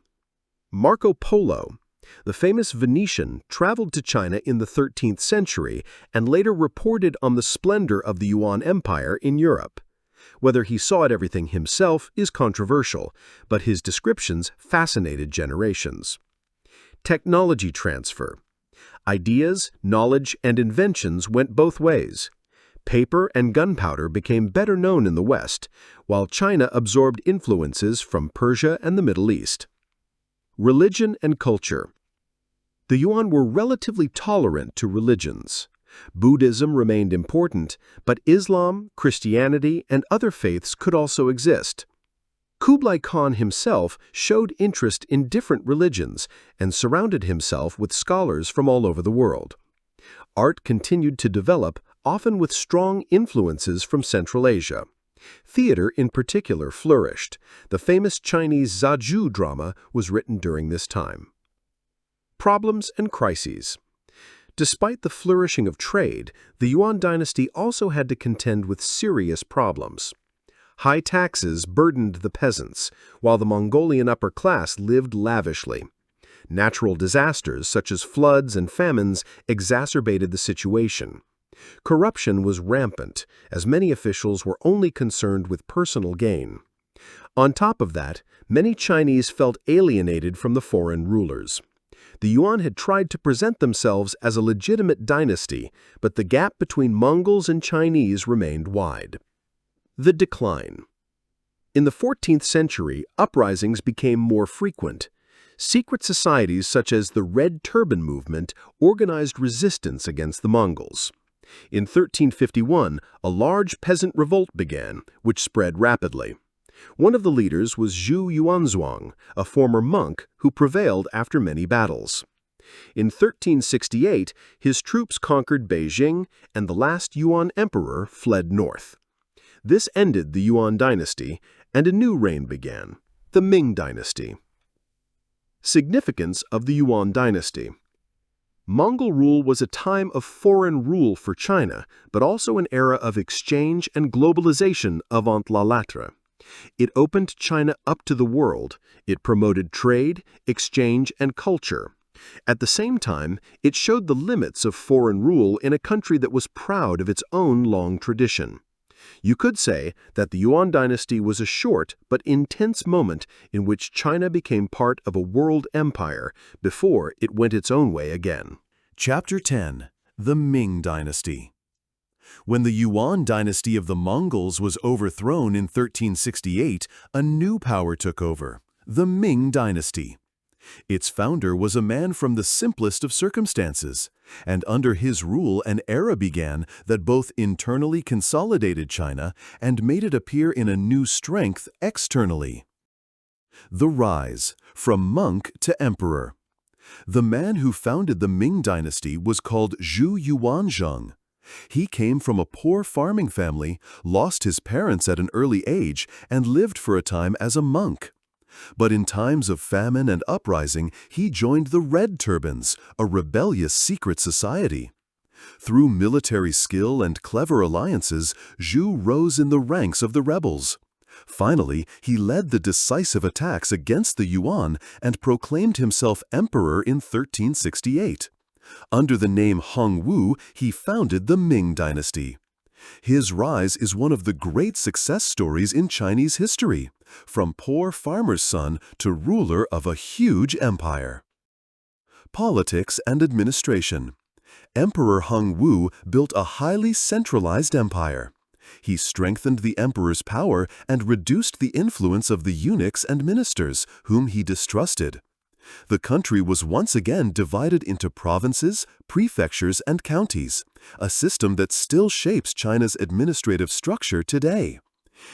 Marco Polo, the famous Venetian, traveled to China in the 13th century and later reported on the splendor of the Yuan Empire in Europe. Whether he saw everything himself is controversial, but his descriptions fascinated generations. Technology transfer. Ideas, knowledge, and inventions went both ways. Paper and gunpowder became better known in the West, while China absorbed influences from Persia and the Middle East. Religion and culture. The Yuan were relatively tolerant to religions. Buddhism remained important, but Islam, Christianity, and other faiths could also exist. Kublai Khan himself showed interest in different religions and surrounded himself with scholars from all over the world. Art continued to develop, often with strong influences from Central Asia. Theater in particular flourished. The famous Chinese Zaju drama was written during this time. Problems and crises. Despite the flourishing of trade, the Yuan dynasty also had to contend with serious problems. High taxes burdened the peasants, while the Mongolian upper class lived lavishly. Natural disasters such as floods and famines exacerbated the situation. Corruption was rampant, as many officials were only concerned with personal gain. On top of that, many Chinese felt alienated from the foreign rulers. The Yuan had tried to present themselves as a legitimate dynasty, but the gap between Mongols and Chinese remained wide. The decline. In the 14th century, uprisings became more frequent. Secret societies such as the Red Turban Movement organized resistance against the Mongols. In 1351, a large peasant revolt began, which spread rapidly. One of the leaders was Zhu Yuanzhuang, a former monk who prevailed after many battles. In 1368, his troops conquered Beijing, and the last Yuan emperor fled north. This ended the Yuan dynasty, and a new reign began, the Ming dynasty. Significance of the Yuan dynasty. Mongol rule was a time of foreign rule for China, but also an era of exchange and globalization avant la lettre. It opened China up to the world. It promoted trade, exchange, and culture. At the same time, it showed the limits of foreign rule in a country that was proud of its own long tradition. You could say that the Yuan dynasty was a short but intense moment in which China became part of a world empire before it went its own way again. Chapter 10. The Ming Dynasty. When the Yuan dynasty of the Mongols was overthrown in 1368, a new power took over, the Ming dynasty. Its founder was a man from the simplest of circumstances, and under his rule an era began that both internally consolidated China and made it appear in a new strength externally. The rise, from monk to emperor. The man who founded the Ming dynasty was called Zhu Yuanzhang. He came from a poor farming family, lost his parents at an early age, and lived for a time as a monk. But in times of famine and uprising, he joined the Red Turbans, a rebellious secret society. Through military skill and clever alliances, Zhu rose in the ranks of the rebels. Finally, he led the decisive attacks against the Yuan and proclaimed himself emperor in 1368. Under the name Hongwu, he founded the Ming dynasty. His rise is one of the great success stories in Chinese history, from poor farmer's son to ruler of a huge empire. Politics and administration. Emperor Hongwu built a highly centralized empire. He strengthened the emperor's power and reduced the influence of the eunuchs and ministers, whom he distrusted. The country was once again divided into provinces, prefectures, and counties, a system that still shapes China's administrative structure today.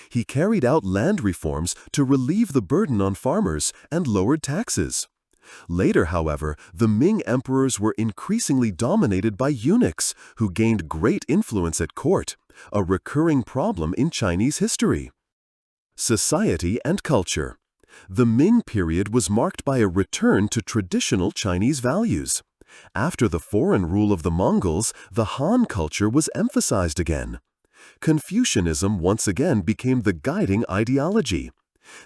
He carried out land reforms to relieve the burden on farmers and lowered taxes. Later, however, the Ming emperors were increasingly dominated by eunuchs, who gained great influence at court, a recurring problem in Chinese history. Society and culture. The Ming period was marked by a return to traditional Chinese values. After the foreign rule of the Mongols, the Han culture was emphasized again. Confucianism once again became the guiding ideology.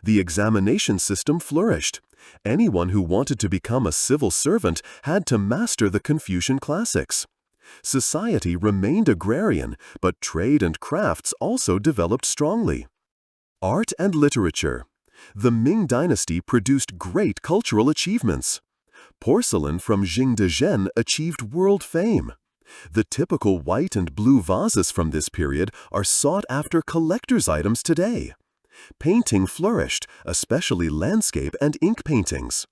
The examination system flourished. Anyone who wanted to become a civil servant had to master the Confucian classics. Society remained agrarian, but trade and crafts also developed strongly. Art and literature. The Ming dynasty produced great cultural achievements. Porcelain from Jingdezhen achieved world fame. The typical white and blue vases from this period are sought-after collector's items today. Painting flourished, especially landscape and ink paintings.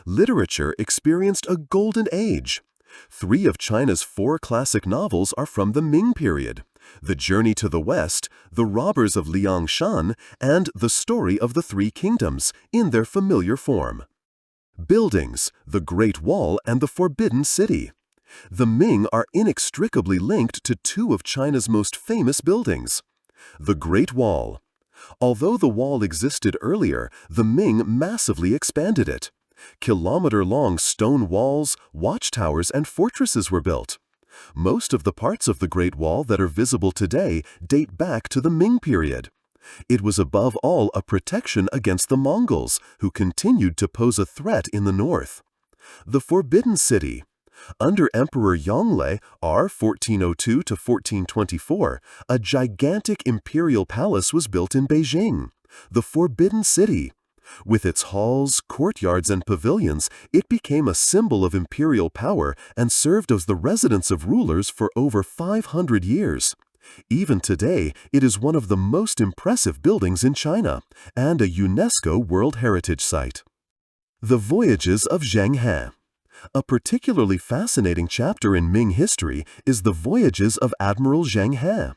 Literature experienced a golden age. 3 of China's 4 classic novels are from the Ming period: The Journey to the West, The Robbers of Liangshan, and The Story of the Three Kingdoms, in their familiar form. Buildings, the Great Wall and the Forbidden City. The Ming are inextricably linked to 2 of China's most famous buildings. The Great Wall. Although the wall existed earlier, the Ming massively expanded it. Kilometer-long stone walls, watchtowers, and fortresses were built. Most of the parts of the Great Wall that are visible today date back to the Ming period. It was above all a protection against the Mongols, who continued to pose a threat in the north. The Forbidden City. Under Emperor Yongle, R. 1402 to 1424, a gigantic imperial palace was built in Beijing, the Forbidden City. With its halls, courtyards, and pavilions, it became a symbol of imperial power and served as the residence of rulers for over 500 years. Even today, it is one of the most impressive buildings in China and a UNESCO World Heritage Site. The Voyages of Zheng He. A particularly fascinating chapter in Ming history is the voyages of Admiral Zheng He.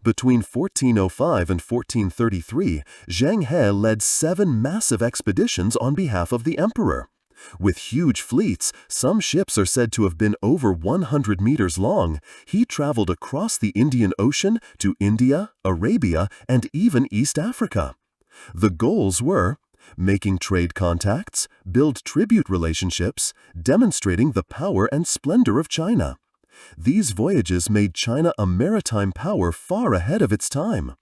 Between 1405 and 1433, Zheng He led 7 massive expeditions on behalf of the emperor. With huge fleets, some ships are said to have been over 100 meters long, he traveled across the Indian Ocean to India, Arabia, and even East Africa. The goals were making trade contacts, build tribute relationships, demonstrating the power and splendor of China. These voyages made China a maritime power far ahead of its time.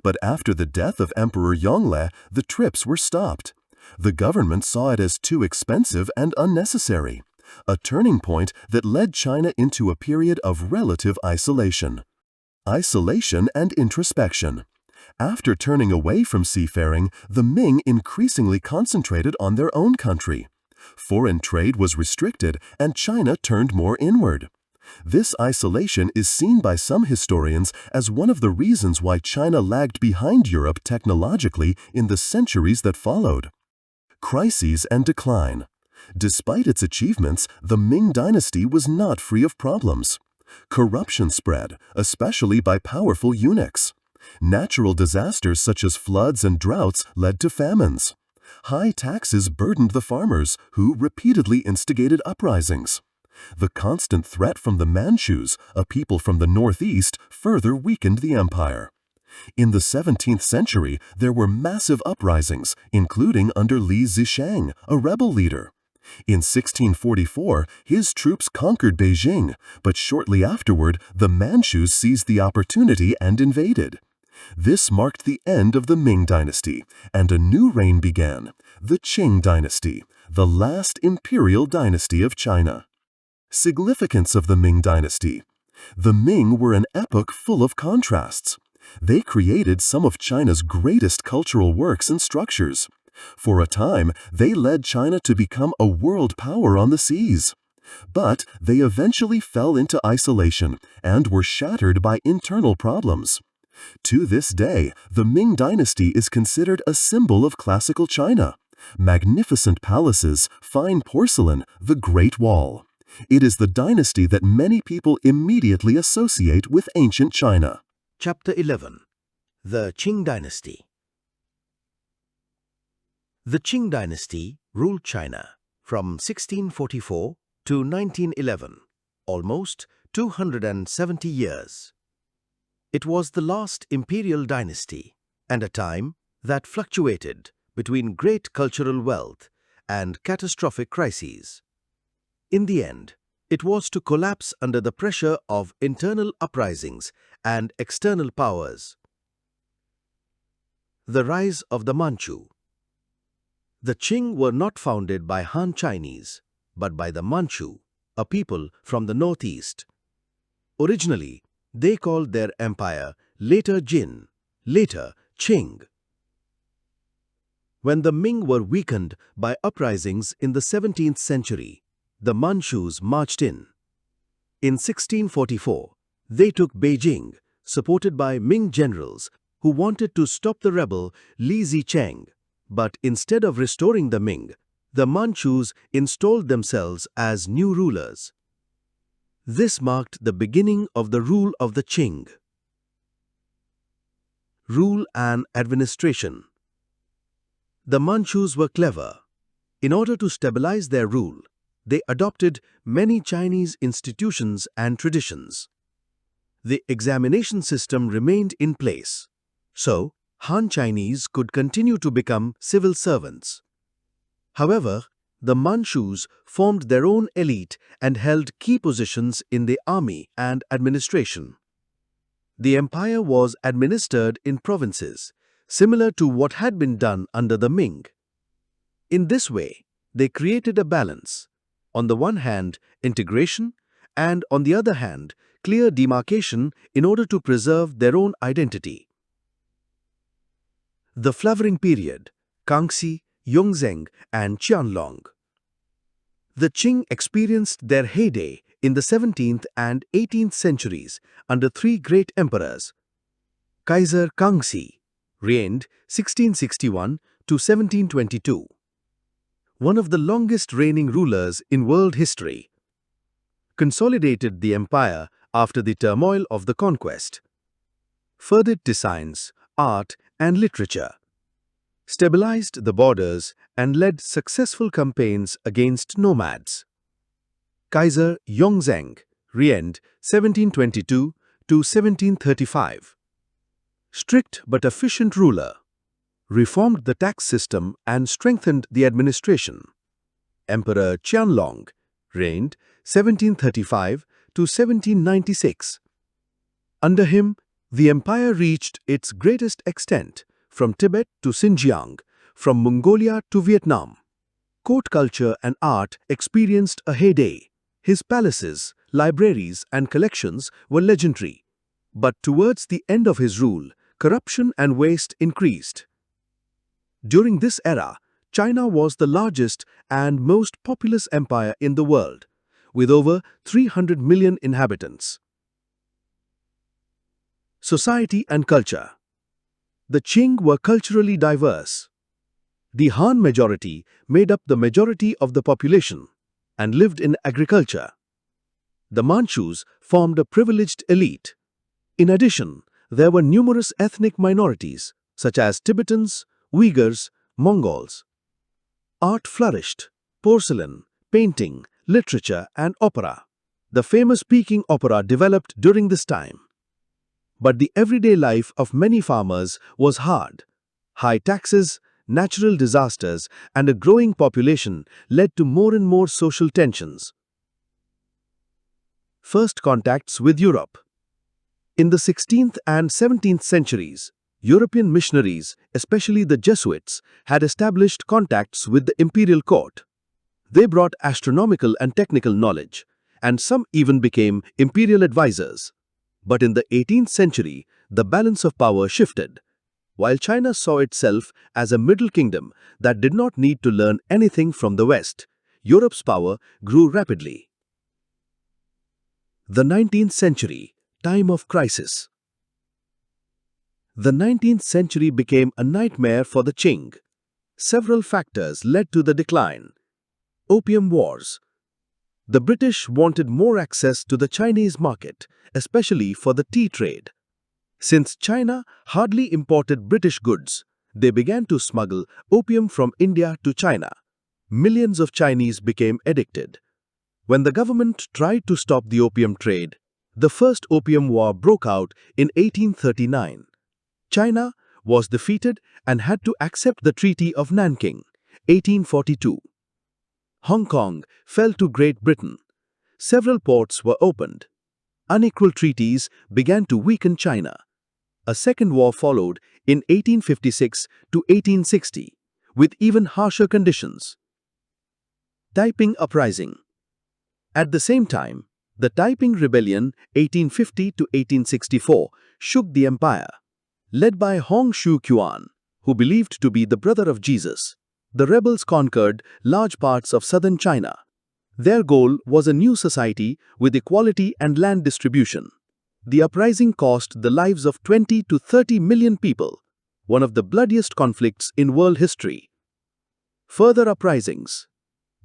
But after the death of Emperor Yongle, the trips were stopped. The government saw it as too expensive and unnecessary, a turning point that led China into a period of relative isolation. Isolation and introspection. After turning away from seafaring, the Ming increasingly concentrated on their own country. Foreign trade was restricted and China turned more inward. This isolation is seen by some historians as one of the reasons why China lagged behind Europe technologically in the centuries that followed. Crises and decline. Despite its achievements, the Ming dynasty was not free of problems. Corruption spread, especially by powerful eunuchs. Natural disasters such as floods and droughts led to famines. High taxes burdened the farmers, who repeatedly instigated uprisings. The constant threat from the Manchus, a people from the northeast, further weakened the empire. In the 17th century, there were massive uprisings, including under Li Zisheng, a rebel leader. In 1644, his troops conquered Beijing, but shortly afterward, the Manchus seized the opportunity and invaded. This marked the end of the Ming dynasty, and a new reign began, the Qing dynasty, the last imperial dynasty of China. Significance of the Ming dynasty. The Ming were an epoch full of contrasts. They created some of China's greatest cultural works and structures. For a time, they led China to become a world power on the seas. But they eventually fell into isolation and were shattered by internal problems. To this day, the Ming dynasty is considered a symbol of classical China. Magnificent palaces, fine porcelain, the Great Wall. It is the dynasty that many people immediately associate with ancient China. Chapter 11. The Qing Dynasty. The Qing dynasty ruled China from 1644 to 1911, almost 270 years. It was the last imperial dynasty and a time that fluctuated between great cultural wealth and catastrophic crises. In the end, it was to collapse under the pressure of internal uprisings and external powers. The rise of the Manchu. The Qing were not founded by Han Chinese, but by the Manchu, a people from the northeast. Originally, they called their empire later Jin, later Qing. When the Ming were weakened by uprisings in the 17th century, the Manchus marched in. In 1644, they took Beijing, supported by Ming generals who wanted to stop the rebel Li Zicheng. But instead of restoring the Ming, the Manchus installed themselves as new rulers. This marked the beginning of the rule of the Qing. Rule and administration. The Manchus were clever. In order to stabilize their rule, they adopted many Chinese institutions and traditions. The examination system remained in place, so Han Chinese could continue to become civil servants. However, The Manchus formed their own elite and held key positions in the army and administration. The empire was administered in provinces, similar to what had been done under the Ming. In this way, they created a balance. On the one hand, integration, and on the other hand, clear demarcation in order to preserve their own identity. The flowering period, Kangxi, Yongzheng, and Qianlong. The Qing experienced their heyday in the 17th and 18th centuries under three great emperors. Kaiser Kangxi reigned 1661 to 1722. One of the longest reigning rulers in world history, consolidated the empire after the turmoil of the conquest, furthered designs, art, and literature, stabilized the borders, and led successful campaigns against nomads. Kaiser Yongzheng reigned 1722 to 1735. Strict but efficient ruler, reformed the tax system and strengthened the administration. Emperor Qianlong reigned 1735 to 1796. Under him, the empire reached its greatest extent, from Tibet to Xinjiang, from Mongolia to Vietnam. Court culture and art experienced a heyday. His palaces, libraries, and collections were legendary. But towards the end of his rule, corruption and waste increased. During this era, China was the largest and most populous empire in the world, with over 300 million inhabitants. Society and culture. The Qing were culturally diverse. The Han majority made up the majority of the population and lived in agriculture. The Manchus formed a privileged elite. In addition, there were numerous ethnic minorities, such as Tibetans, Uyghurs, Mongols. Art flourished: porcelain, painting, literature, and opera. The famous Peking opera developed during this time. But the everyday life of many farmers was hard. High taxes, natural disasters, and a growing population led to more and more social tensions. First contacts with Europe. In the 16th and 17th centuries, European missionaries, especially the Jesuits, had established contacts with the imperial court. They brought astronomical and technical knowledge, and some even became imperial advisors. But in the 18th century, the balance of power shifted. While China saw itself as a middle kingdom that did not need to learn anything from the West, Europe's power grew rapidly. The 19th century, time of crisis. The 19th century became a nightmare for the Qing. Several factors led to the decline. Opium Wars. The British wanted more access to the Chinese market, especially for the tea trade. Since China hardly imported British goods, they began to smuggle opium from India to China. Millions of Chinese became addicted. When the government tried to stop the opium trade, the First Opium War broke out in 1839. China was defeated and had to accept the Treaty of Nanking, 1842. Hong Kong fell to Great Britain. Several ports were opened. Unequal treaties began to weaken China. A second war followed in 1856 to 1860, with even harsher conditions. Taiping Uprising. At the same time, the Taiping Rebellion 1850 to 1864 shook the empire. Led by Hong Xiuquan, who believed to be the brother of Jesus, the rebels conquered large parts of southern China. Their goal was a new society with equality and land distribution. The uprising cost the lives of 20 to 30 million people, one of the bloodiest conflicts in world history. Further uprisings.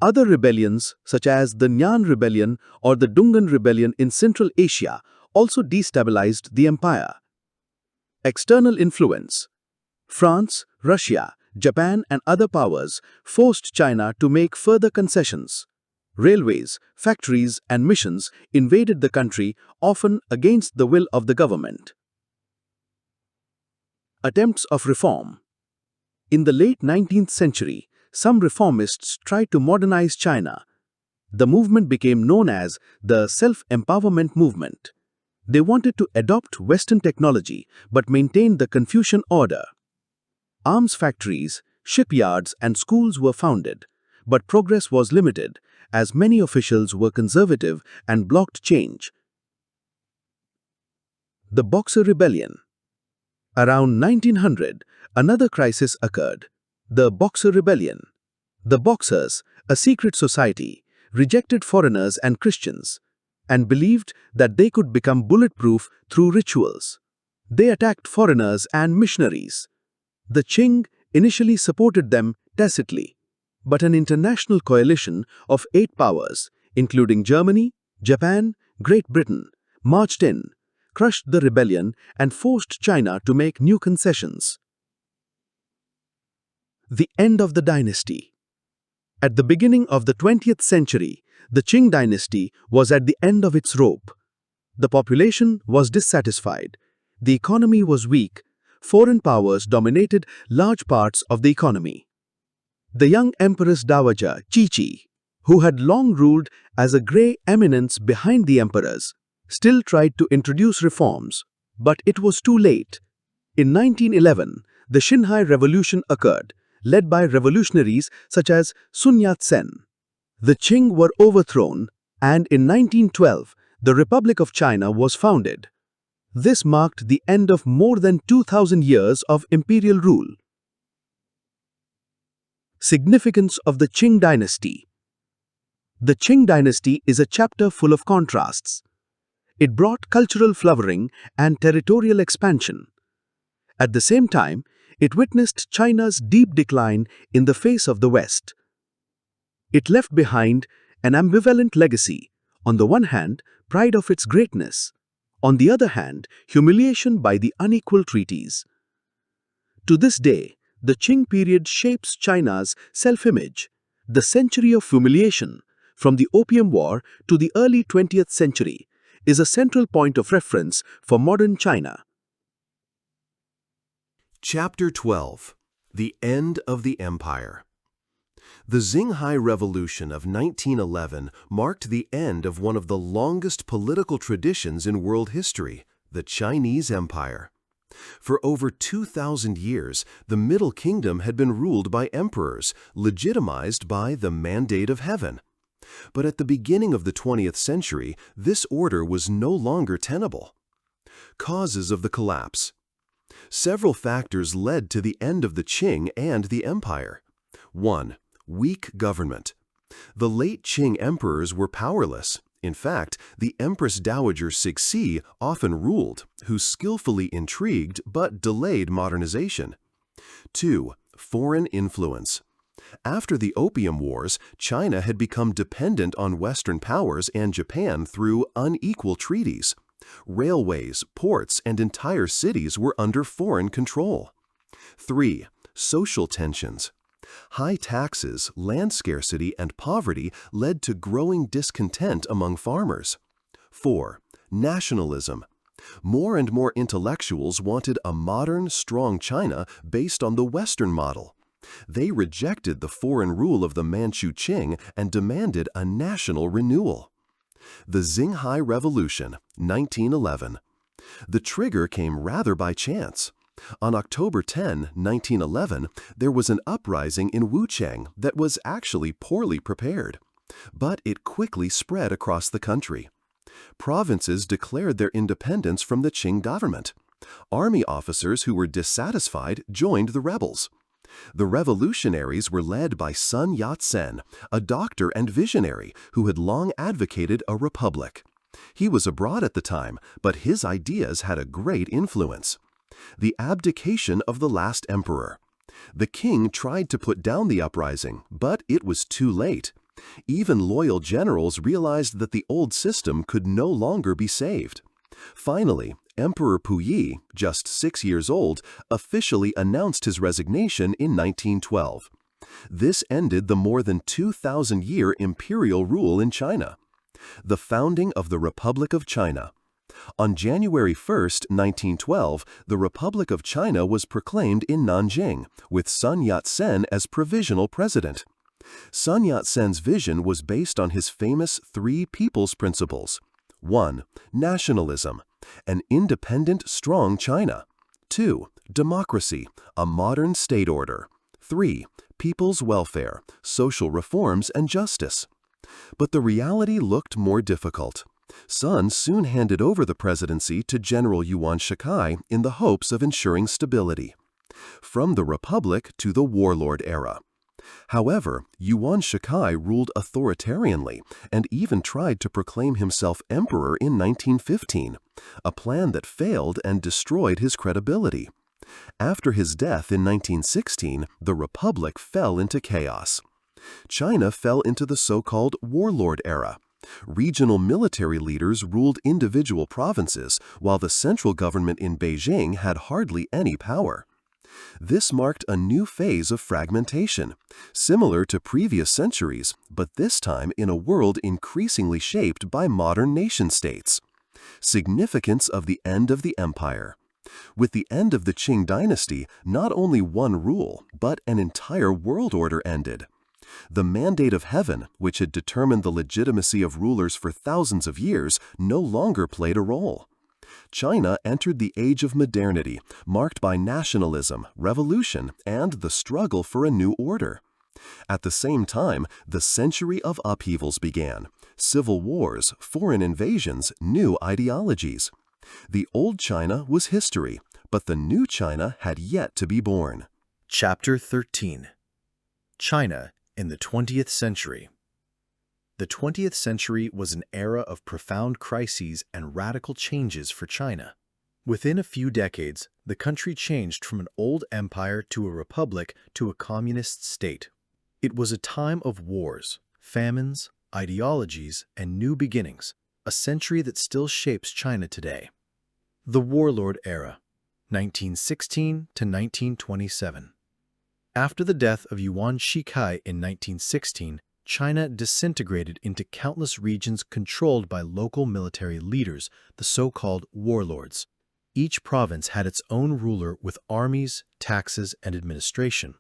Other rebellions, such as the Nyan Rebellion or the Dungan Rebellion in Central Asia, also destabilized the empire. External influence. France, Russia, Japan, and other powers forced China to make further concessions. Railways, factories, and missions invaded the country, often against the will of the government. Attempts of reform. In the late 19th century, some reformists tried to modernize China. The movement became known as the self-empowerment movement. They wanted to adopt Western technology but maintain the Confucian order. Arms factories, shipyards, and schools were founded, but progress was limited as many officials were conservative and blocked change. The Boxer Rebellion. Around 1900, another crisis occurred, the Boxer Rebellion. The Boxers, a secret society, rejected foreigners and Christians, and believed that they could become bulletproof through rituals. They attacked foreigners and missionaries. The Qing initially supported them tacitly, but an international coalition of 8 powers, including Germany, Japan, Great Britain, marched in, crushed the rebellion, and forced China to make new concessions. The end of the dynasty. At the beginning of the 20th century, the Qing dynasty was at the end of its rope. The population was dissatisfied. The economy was weak. Foreign powers dominated large parts of the economy. The young Empress Dowager Qi, who had long ruled as a grey eminence behind the emperors, still tried to introduce reforms, but it was too late. In 1911, the Xinhai Revolution occurred, led by revolutionaries such as Sun Yat-sen. The Qing were overthrown, and in 1912, the Republic of China was founded. This marked the end of more than 2,000 years of imperial rule. Significance of the Qing dynasty. The Qing dynasty is a chapter full of contrasts. It brought cultural flowering and territorial expansion. At the same time, it witnessed China's deep decline in the face of the West. It left behind an ambivalent legacy. On the one hand, pride of its greatness. On the other hand, humiliation by the unequal treaties. To this day, the Qing period shapes China's self-image. The century of humiliation, from the Opium War to the early 20th century, is a central point of reference for modern China. Chapter 12. The End of the Empire. The Xinhai Revolution of 1911 marked the end of one of the longest political traditions in world history, the Chinese Empire. For over 2,000 years, the Middle Kingdom had been ruled by emperors, legitimized by the mandate of heaven. But at the beginning of the 20th century, this order was no longer tenable. Causes of the collapse. Several factors led to the end of the Qing and the empire. 1. Weak government. The late Qing emperors were powerless. In fact, the Empress Dowager Cixi often ruled, who skillfully intrigued but delayed modernization. 2. Foreign influence. After the Opium Wars, China had become dependent on Western powers and Japan through unequal treaties. Railways, ports, and entire cities were under foreign control. 3. Social tensions. High taxes, land scarcity, and poverty led to growing discontent among farmers. 4. Nationalism. More and more intellectuals wanted a modern, strong China based on the Western model. They rejected the foreign rule of the Manchu Qing and demanded a national renewal. The Xinhai Revolution, 1911. The trigger came rather by chance. On October 10, 1911, there was an uprising in Wuchang that was actually poorly prepared. But it quickly spread across the country. Provinces declared their independence from the Qing government. Army officers who were dissatisfied joined the rebels. The revolutionaries were led by Sun Yat-sen, a doctor and visionary who had long advocated a republic. He was abroad at the time, but his ideas had a great influence. The abdication of the last emperor. The king tried to put down the uprising, but it was too late. Even loyal generals realized that the old system could no longer be saved. Finally, Emperor Puyi, just 6 years old, officially announced his resignation in 1912. This ended the more than 2,000-year imperial rule in China. The founding of the Republic of China. On January 1, 1912, the Republic of China was proclaimed in Nanjing, with Sun Yat-sen as provisional president. Sun Yat-sen's vision was based on his famous three people's principles. 1. Nationalism, an independent, strong China. 2. Democracy, a modern state order. 3. People's welfare, social reforms and justice. But the reality looked more difficult. Sun soon handed over the presidency to General Yuan Shikai in the hopes of ensuring stability. From the Republic to the warlord era. However, Yuan Shikai ruled authoritarianly and even tried to proclaim himself emperor in 1915, a plan that failed and destroyed his credibility. After his death in 1916, the Republic fell into chaos. China fell into the so-called warlord era. Regional military leaders ruled individual provinces, while the central government in Beijing had hardly any power. This marked a new phase of fragmentation, similar to previous centuries, but this time in a world increasingly shaped by modern nation-states. Significance of the end of the empire. With the end of the Qing dynasty, not only one rule, but an entire world order ended. The mandate of heaven, which had determined the legitimacy of rulers for thousands of years, no longer played a role. China entered the age of modernity, marked by nationalism, revolution, and the struggle for a new order. At the same time, the century of upheavals began. Civil wars, foreign invasions, new ideologies. The old China was history, but the new China had yet to be born. Chapter 13. China in the 20th century. The 20th century was an era of profound crises and radical changes for China. Within a few decades, the country changed from an old empire to a republic to a communist state. It was a time of wars, famines, ideologies, and new beginnings, a century that still shapes China today. The Warlord Era, 1916 to 1927. After the death of Yuan Shikai in 1916, China disintegrated into countless regions controlled by local military leaders, the so-called warlords. Each province had its own ruler with armies, taxes, and administration.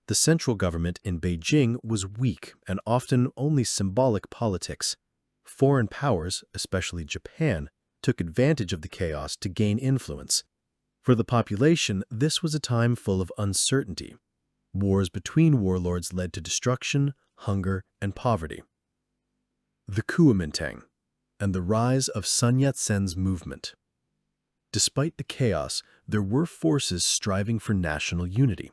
The central government in Beijing was weak and often only symbolic politics. Foreign powers, especially Japan, took advantage of the chaos to gain influence. For the population, this was a time full of uncertainty. Wars between warlords led to destruction, hunger, and poverty. The Kuomintang and the rise of Sun Yat-sen's movement. Despite the chaos, there were forces striving for national unity.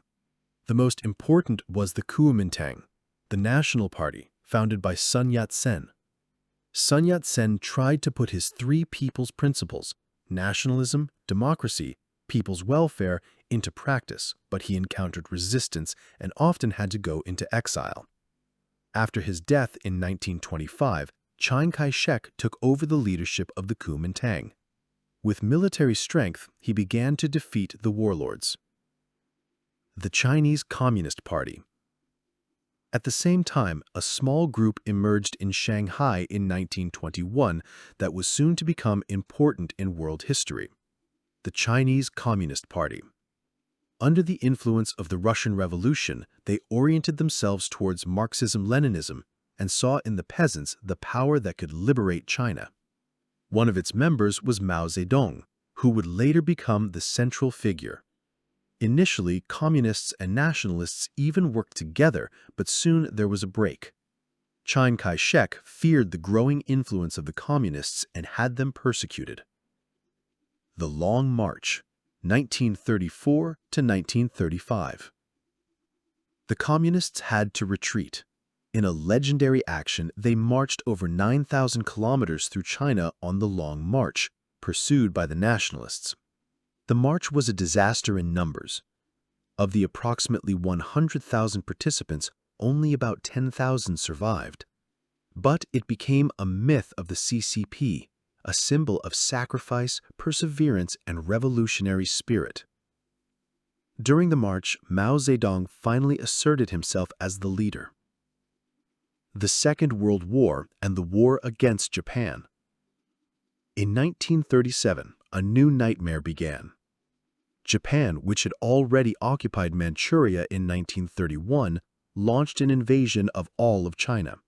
The most important was the Kuomintang, the national party founded by Sun Yat-sen. Sun Yat-sen tried to put his three people's principles, nationalism, democracy, people's welfare, into practice, but he encountered resistance and often had to go into exile. After his death in 1925, Chiang Kai-shek took over the leadership of the Kuomintang. With military strength, he began to defeat the warlords. The Chinese Communist Party. At the same time, a small group emerged in Shanghai in 1921 that was soon to become important in world history. The Chinese Communist Party. Under the influence of the Russian Revolution, they oriented themselves towards Marxism-Leninism and saw in the peasants the power that could liberate China. One of its members was Mao Zedong, who would later become the central figure. Initially, communists and nationalists even worked together, but soon there was a break. Chiang Kai-shek feared the growing influence of the communists and had them persecuted. The Long March, 1934 to 1935. The communists had to retreat. In a legendary action, they marched over 9,000 kilometers through China on the Long March, pursued by the nationalists. The march was a disaster in numbers. Of the approximately 100,000 participants, only about 10,000 survived. But it became a myth of the CCP, a symbol of sacrifice, perseverance, and revolutionary spirit. During the march, Mao Zedong finally asserted himself as the leader. The Second World War and the war against Japan. In 1937, a new nightmare began. Japan, which had already occupied Manchuria in 1931, launched an invasion of all of China.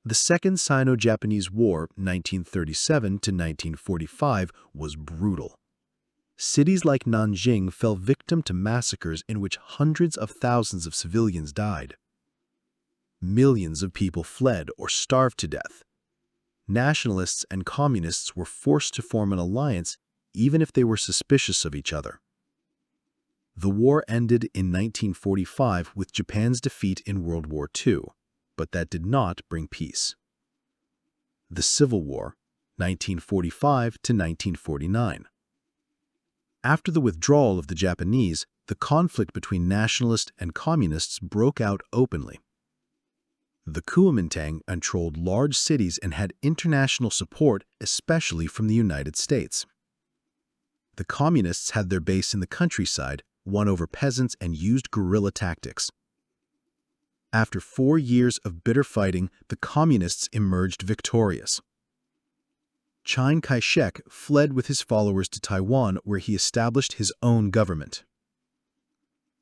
The Second Sino-Japanese War, 1937 to 1945, was brutal. Cities like Nanjing fell victim to massacres in which hundreds of thousands of civilians died. Millions of people fled or starved to death. Nationalists and communists were forced to form an alliance even if they were suspicious of each other. The war ended in 1945 with Japan's defeat in World War II, but that did not bring peace. The Civil War, 1945 to 1949. After the withdrawal of the Japanese, the conflict between nationalists and communists broke out openly. The Kuomintang controlled large cities and had international support, especially from the United States. The communists had their base in the countryside, won over peasants, and used guerrilla tactics. After 4 years of bitter fighting, the communists emerged victorious. Chiang Kai-shek fled with his followers to Taiwan, where he established his own government.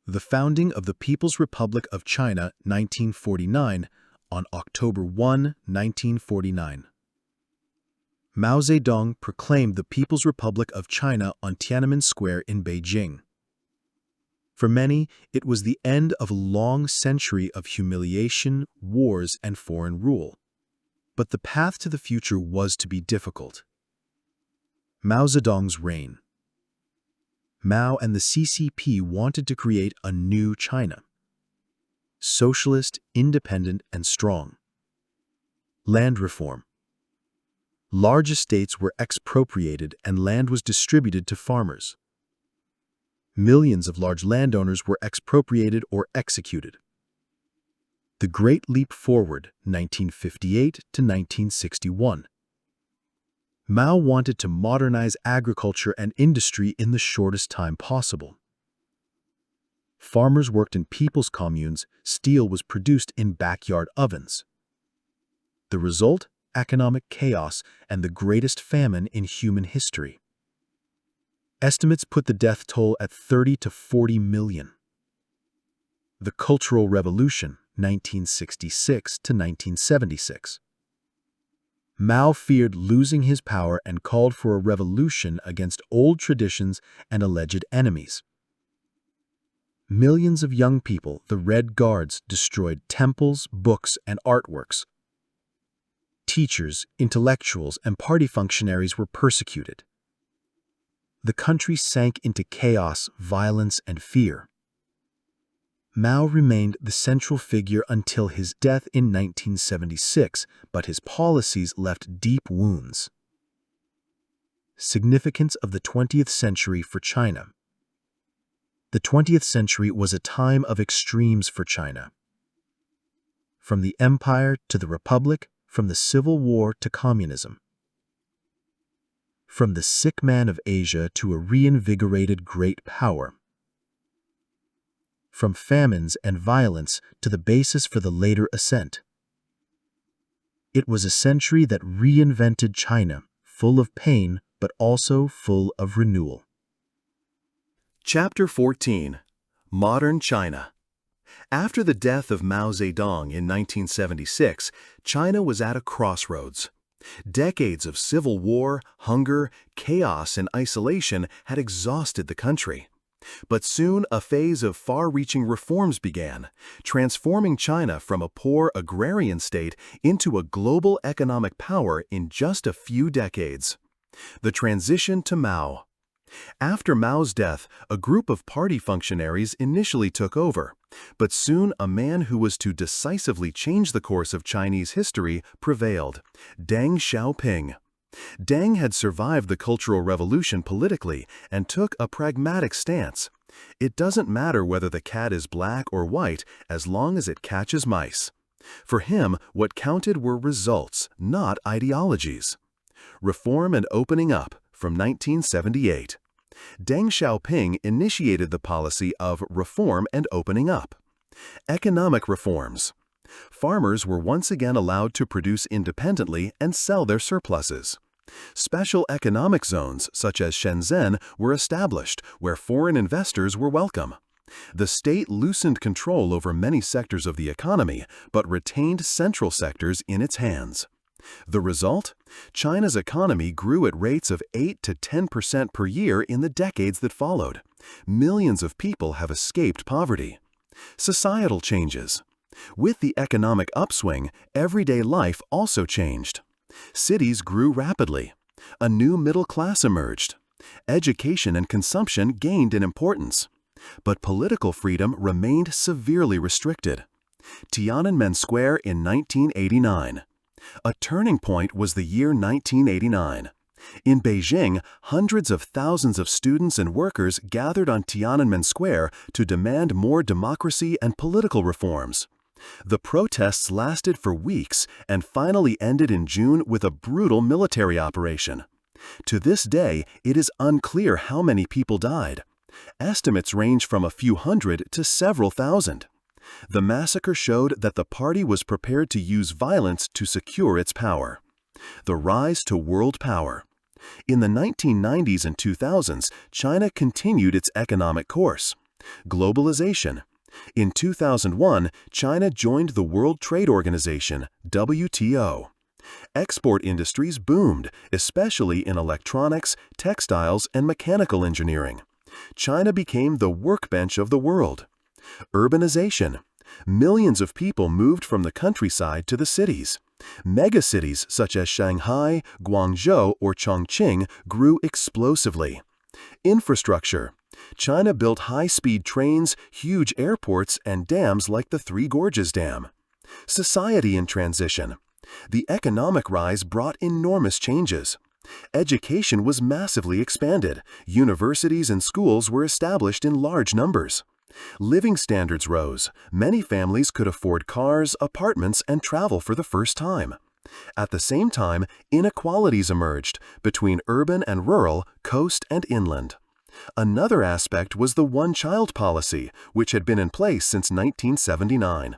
The founding of the People's Republic of China, 1949, on October 1, 1949. Mao Zedong proclaimed the People's Republic of China on Tiananmen Square in Beijing. For many, it was the end of a long century of humiliation, wars, and foreign rule. But the path to the future was to be difficult. Mao Zedong's reign. Mao and the CCP wanted to create a new China. Socialist, independent, and strong. Land reform. Large estates were expropriated and land was distributed to farmers. Millions of large landowners were expropriated or executed. The Great Leap Forward, 1958 to 1961. Mao wanted to modernize agriculture and industry in the shortest time possible. Farmers worked in people's communes, steel was produced in backyard ovens. The result? Economic chaos and the greatest famine in human history. Estimates put the death toll at 30 to 40 million. The Cultural Revolution, 1966 to 1976. Mao feared losing his power and called for a revolution against old traditions and alleged enemies. Millions of young people, the Red Guards, destroyed temples, books, and artworks. Teachers, intellectuals, and party functionaries were persecuted. The country sank into chaos, violence, and fear. Mao remained the central figure until his death in 1976, but his policies left deep wounds. Significance of the 20th century for China. The 20th century was a time of extremes for China. From the empire to the republic, from the Civil War to communism. From the sick man of Asia to a reinvigorated great power. From famines and violence to the basis for the later ascent. It was a century that reinvented China, full of pain but also full of renewal. Chapter 14. Modern China. After the death of Mao Zedong in 1976, China was at a crossroads. Decades of civil war, hunger, chaos, and isolation had exhausted the country. But soon a phase of far-reaching reforms began, transforming China from a poor agrarian state into a global economic power in just a few decades. The transition to Mao. After Mao's death, a group of party functionaries initially took over, but soon a man who was to decisively change the course of Chinese history prevailed, Deng Xiaoping. Deng had survived the Cultural Revolution politically and took a pragmatic stance. It doesn't matter whether the cat is black or white as long as it catches mice. For him, what counted were results, not ideologies. Reform and opening up. From 1978. Deng Xiaoping initiated the policy of reform and opening up. Economic reforms. Farmers were once again allowed to produce independently and sell their surpluses. Special economic zones, such as Shenzhen, were established, where foreign investors were welcome. The state loosened control over many sectors of the economy, but retained central sectors in its hands. The result? China's economy grew at rates of 8 to 10% per year in the decades that followed. Millions of people have escaped poverty. Societal changes. With the economic upswing, everyday life also changed. Cities grew rapidly. A new middle class emerged. Education and consumption gained in importance. But political freedom remained severely restricted. Tiananmen Square in 1989. A turning point was the year 1989. In Beijing, hundreds of thousands of students and workers gathered on Tiananmen Square to demand more democracy and political reforms. The protests lasted for weeks and finally ended in June with a brutal military operation. To this day, it is unclear how many people died. Estimates range from a few hundred to several thousand. The massacre showed that the party was prepared to use violence to secure its power. The rise to world power. In the 1990s and 2000s, China continued its economic course. Globalization. In 2001, China joined the World Trade Organization, WTO. Export industries boomed, especially in electronics, textiles, and mechanical engineering. China became the workbench of the world. Urbanization. Millions of people moved from the countryside to the cities. Megacities such as Shanghai, Guangzhou, or Chongqing grew explosively. Infrastructure. China built high-speed trains, huge airports, and dams like the Three Gorges Dam. Society in transition. The economic rise brought enormous changes. Education was massively expanded. Universities and schools were established in large numbers. Living standards rose. Many families could afford cars, apartments, and travel for the first time. At the same time, inequalities emerged between urban and rural, coast and inland. Another aspect was the one-child policy, which had been in place since 1979.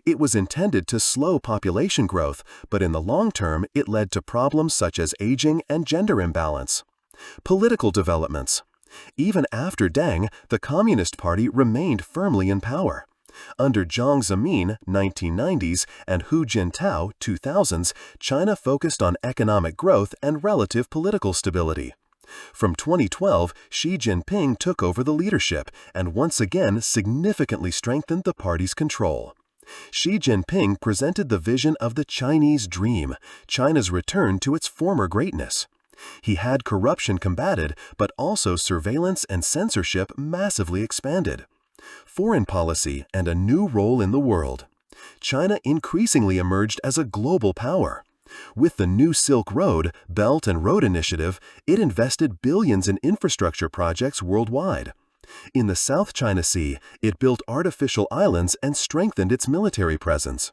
It was intended to slow population growth, but in the long term, it led to problems such as aging and gender imbalance. Political developments. Even after Tang, the Communist Party remained firmly in power. Under Jiang Zemin, 1990s, and Hu Jintao, 2000s, China focused on economic growth and relative political stability. From 2012, Xi Jinping took over the leadership and once again significantly strengthened the party's control. Xi Jinping presented the vision of the Chinese dream, China's return to its former greatness. He had corruption combated, but also surveillance and censorship massively expanded. Foreign policy and a new role in the world. China increasingly emerged as a global power. With the New Silk Road, Belt and Road Initiative, it invested billions in infrastructure projects worldwide. In the South China Sea, it built artificial islands and strengthened its military presence.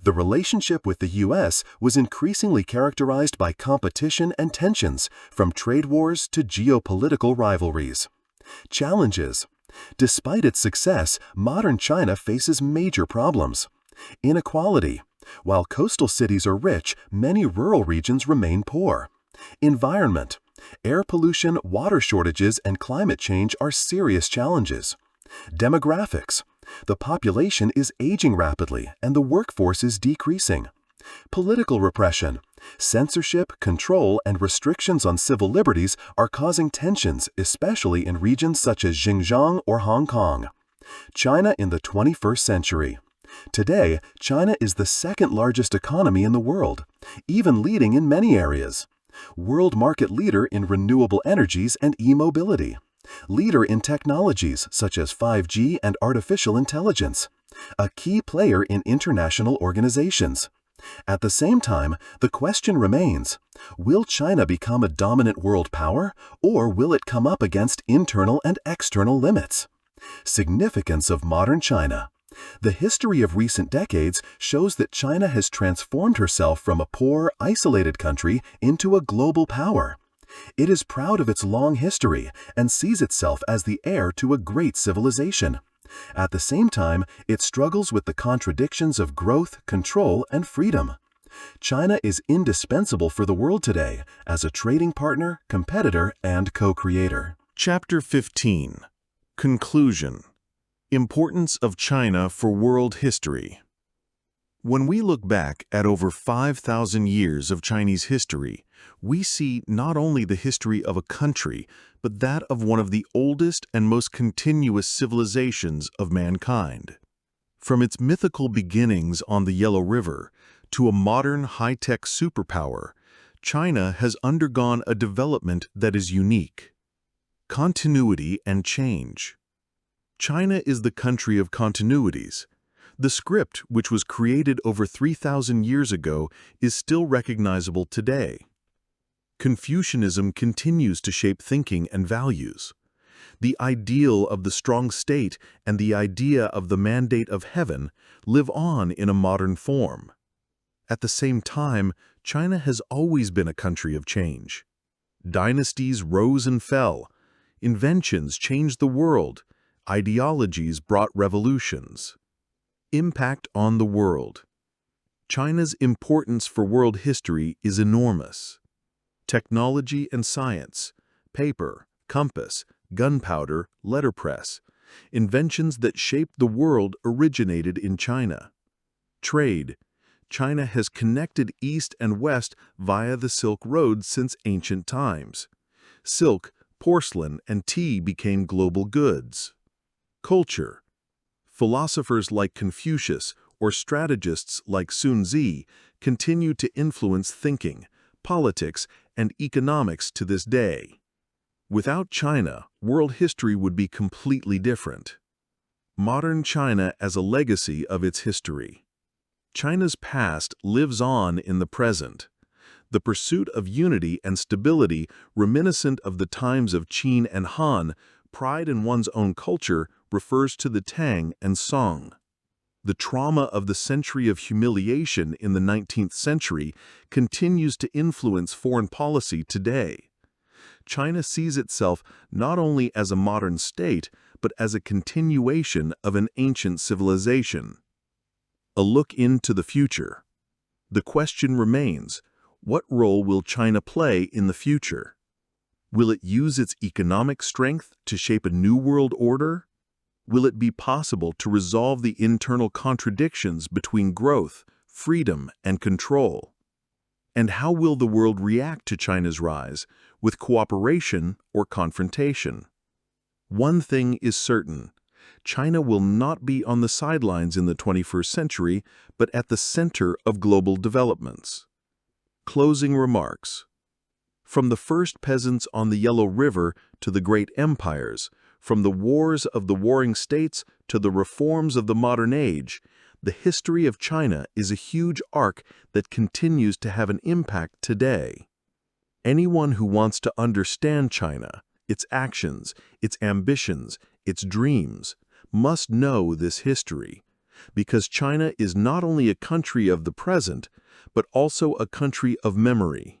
The relationship with the U.S. was increasingly characterized by competition and tensions, from trade wars to geopolitical rivalries. Challenges. Despite its success, modern China faces major problems. Inequality. While coastal cities are rich, many rural regions remain poor. Environment. Air pollution, water shortages, and climate change are serious challenges. Demographics. The population is aging rapidly and the workforce is decreasing. Political repression. Censorship, control, and restrictions on civil liberties are causing tensions, especially in regions such as Xinjiang or Hong Kong. China in the 21st century. Today, China is the second largest economy in the world, even leading in many areas. World market leader in renewable energies and e-mobility. Leader in technologies such as 5G and artificial intelligence. A key player in international organizations. At the same time, the question remains, will China become a dominant world power, or will it come up against internal and external limits? Significance of modern China. The history of recent decades shows that China has transformed herself from a poor, isolated country into a global power. It is proud of its long history and sees itself as the heir to a great civilization. At the same time, it struggles with the contradictions of growth, control, and freedom. China is indispensable for the world today as a trading partner, competitor, and co-creator. Chapter 15. Conclusion. Importance of China for world history. When we look back at over 5,000 years of Chinese history, we see not only the history of a country, but that of one of the oldest and most continuous civilizations of mankind. From its mythical beginnings on the Yellow River to a modern high-tech superpower, China has undergone a development that is unique. Continuity and change. China is the country of continuities. The script, which was created over 3,000 years ago, is still recognizable today. Confucianism continues to shape thinking and values. The ideal of the strong state and the idea of the mandate of heaven live on in a modern form. At the same time, China has always been a country of change. Dynasties rose and fell. Inventions changed the world. Ideologies brought revolutions. Impact on the world. China's importance for world history is enormous. Technology and science, paper, compass, gunpowder, letterpress, inventions that shaped the world originated in China. Trade. China has connected East and West via the Silk Road since ancient times. Silk, porcelain, and tea became global goods. Culture. Philosophers like Confucius or strategists like Sun Tzu continue to influence thinking, politics, and economics to this day. Without China, world history would be completely different. Modern China as a legacy of its history. China's past lives on in the present. The pursuit of unity and stability reminiscent of the times of Qin and Han, pride in one's own culture, refers to the Tang and Song. The trauma of the century of humiliation in the 19th century continues to influence foreign policy today. China sees itself not only as a modern state, but as a continuation of an ancient civilization. A look into the future. The question remains, what role will China play in the future? Will it use its economic strength to shape a new world order? Will it be possible to resolve the internal contradictions between growth, freedom, and control? And how will the world react to China's rise, with cooperation or confrontation? One thing is certain. China will not be on the sidelines in the 21st century, but at the center of global developments. Closing remarks. From the first peasants on the Yellow River to the great empires, from the wars of the warring states to the reforms of the modern age, the history of China is a huge arc that continues to have an impact today. Anyone who wants to understand China, its actions, its ambitions, its dreams, must know this history, because China is not only a country of the present, but also a country of memory.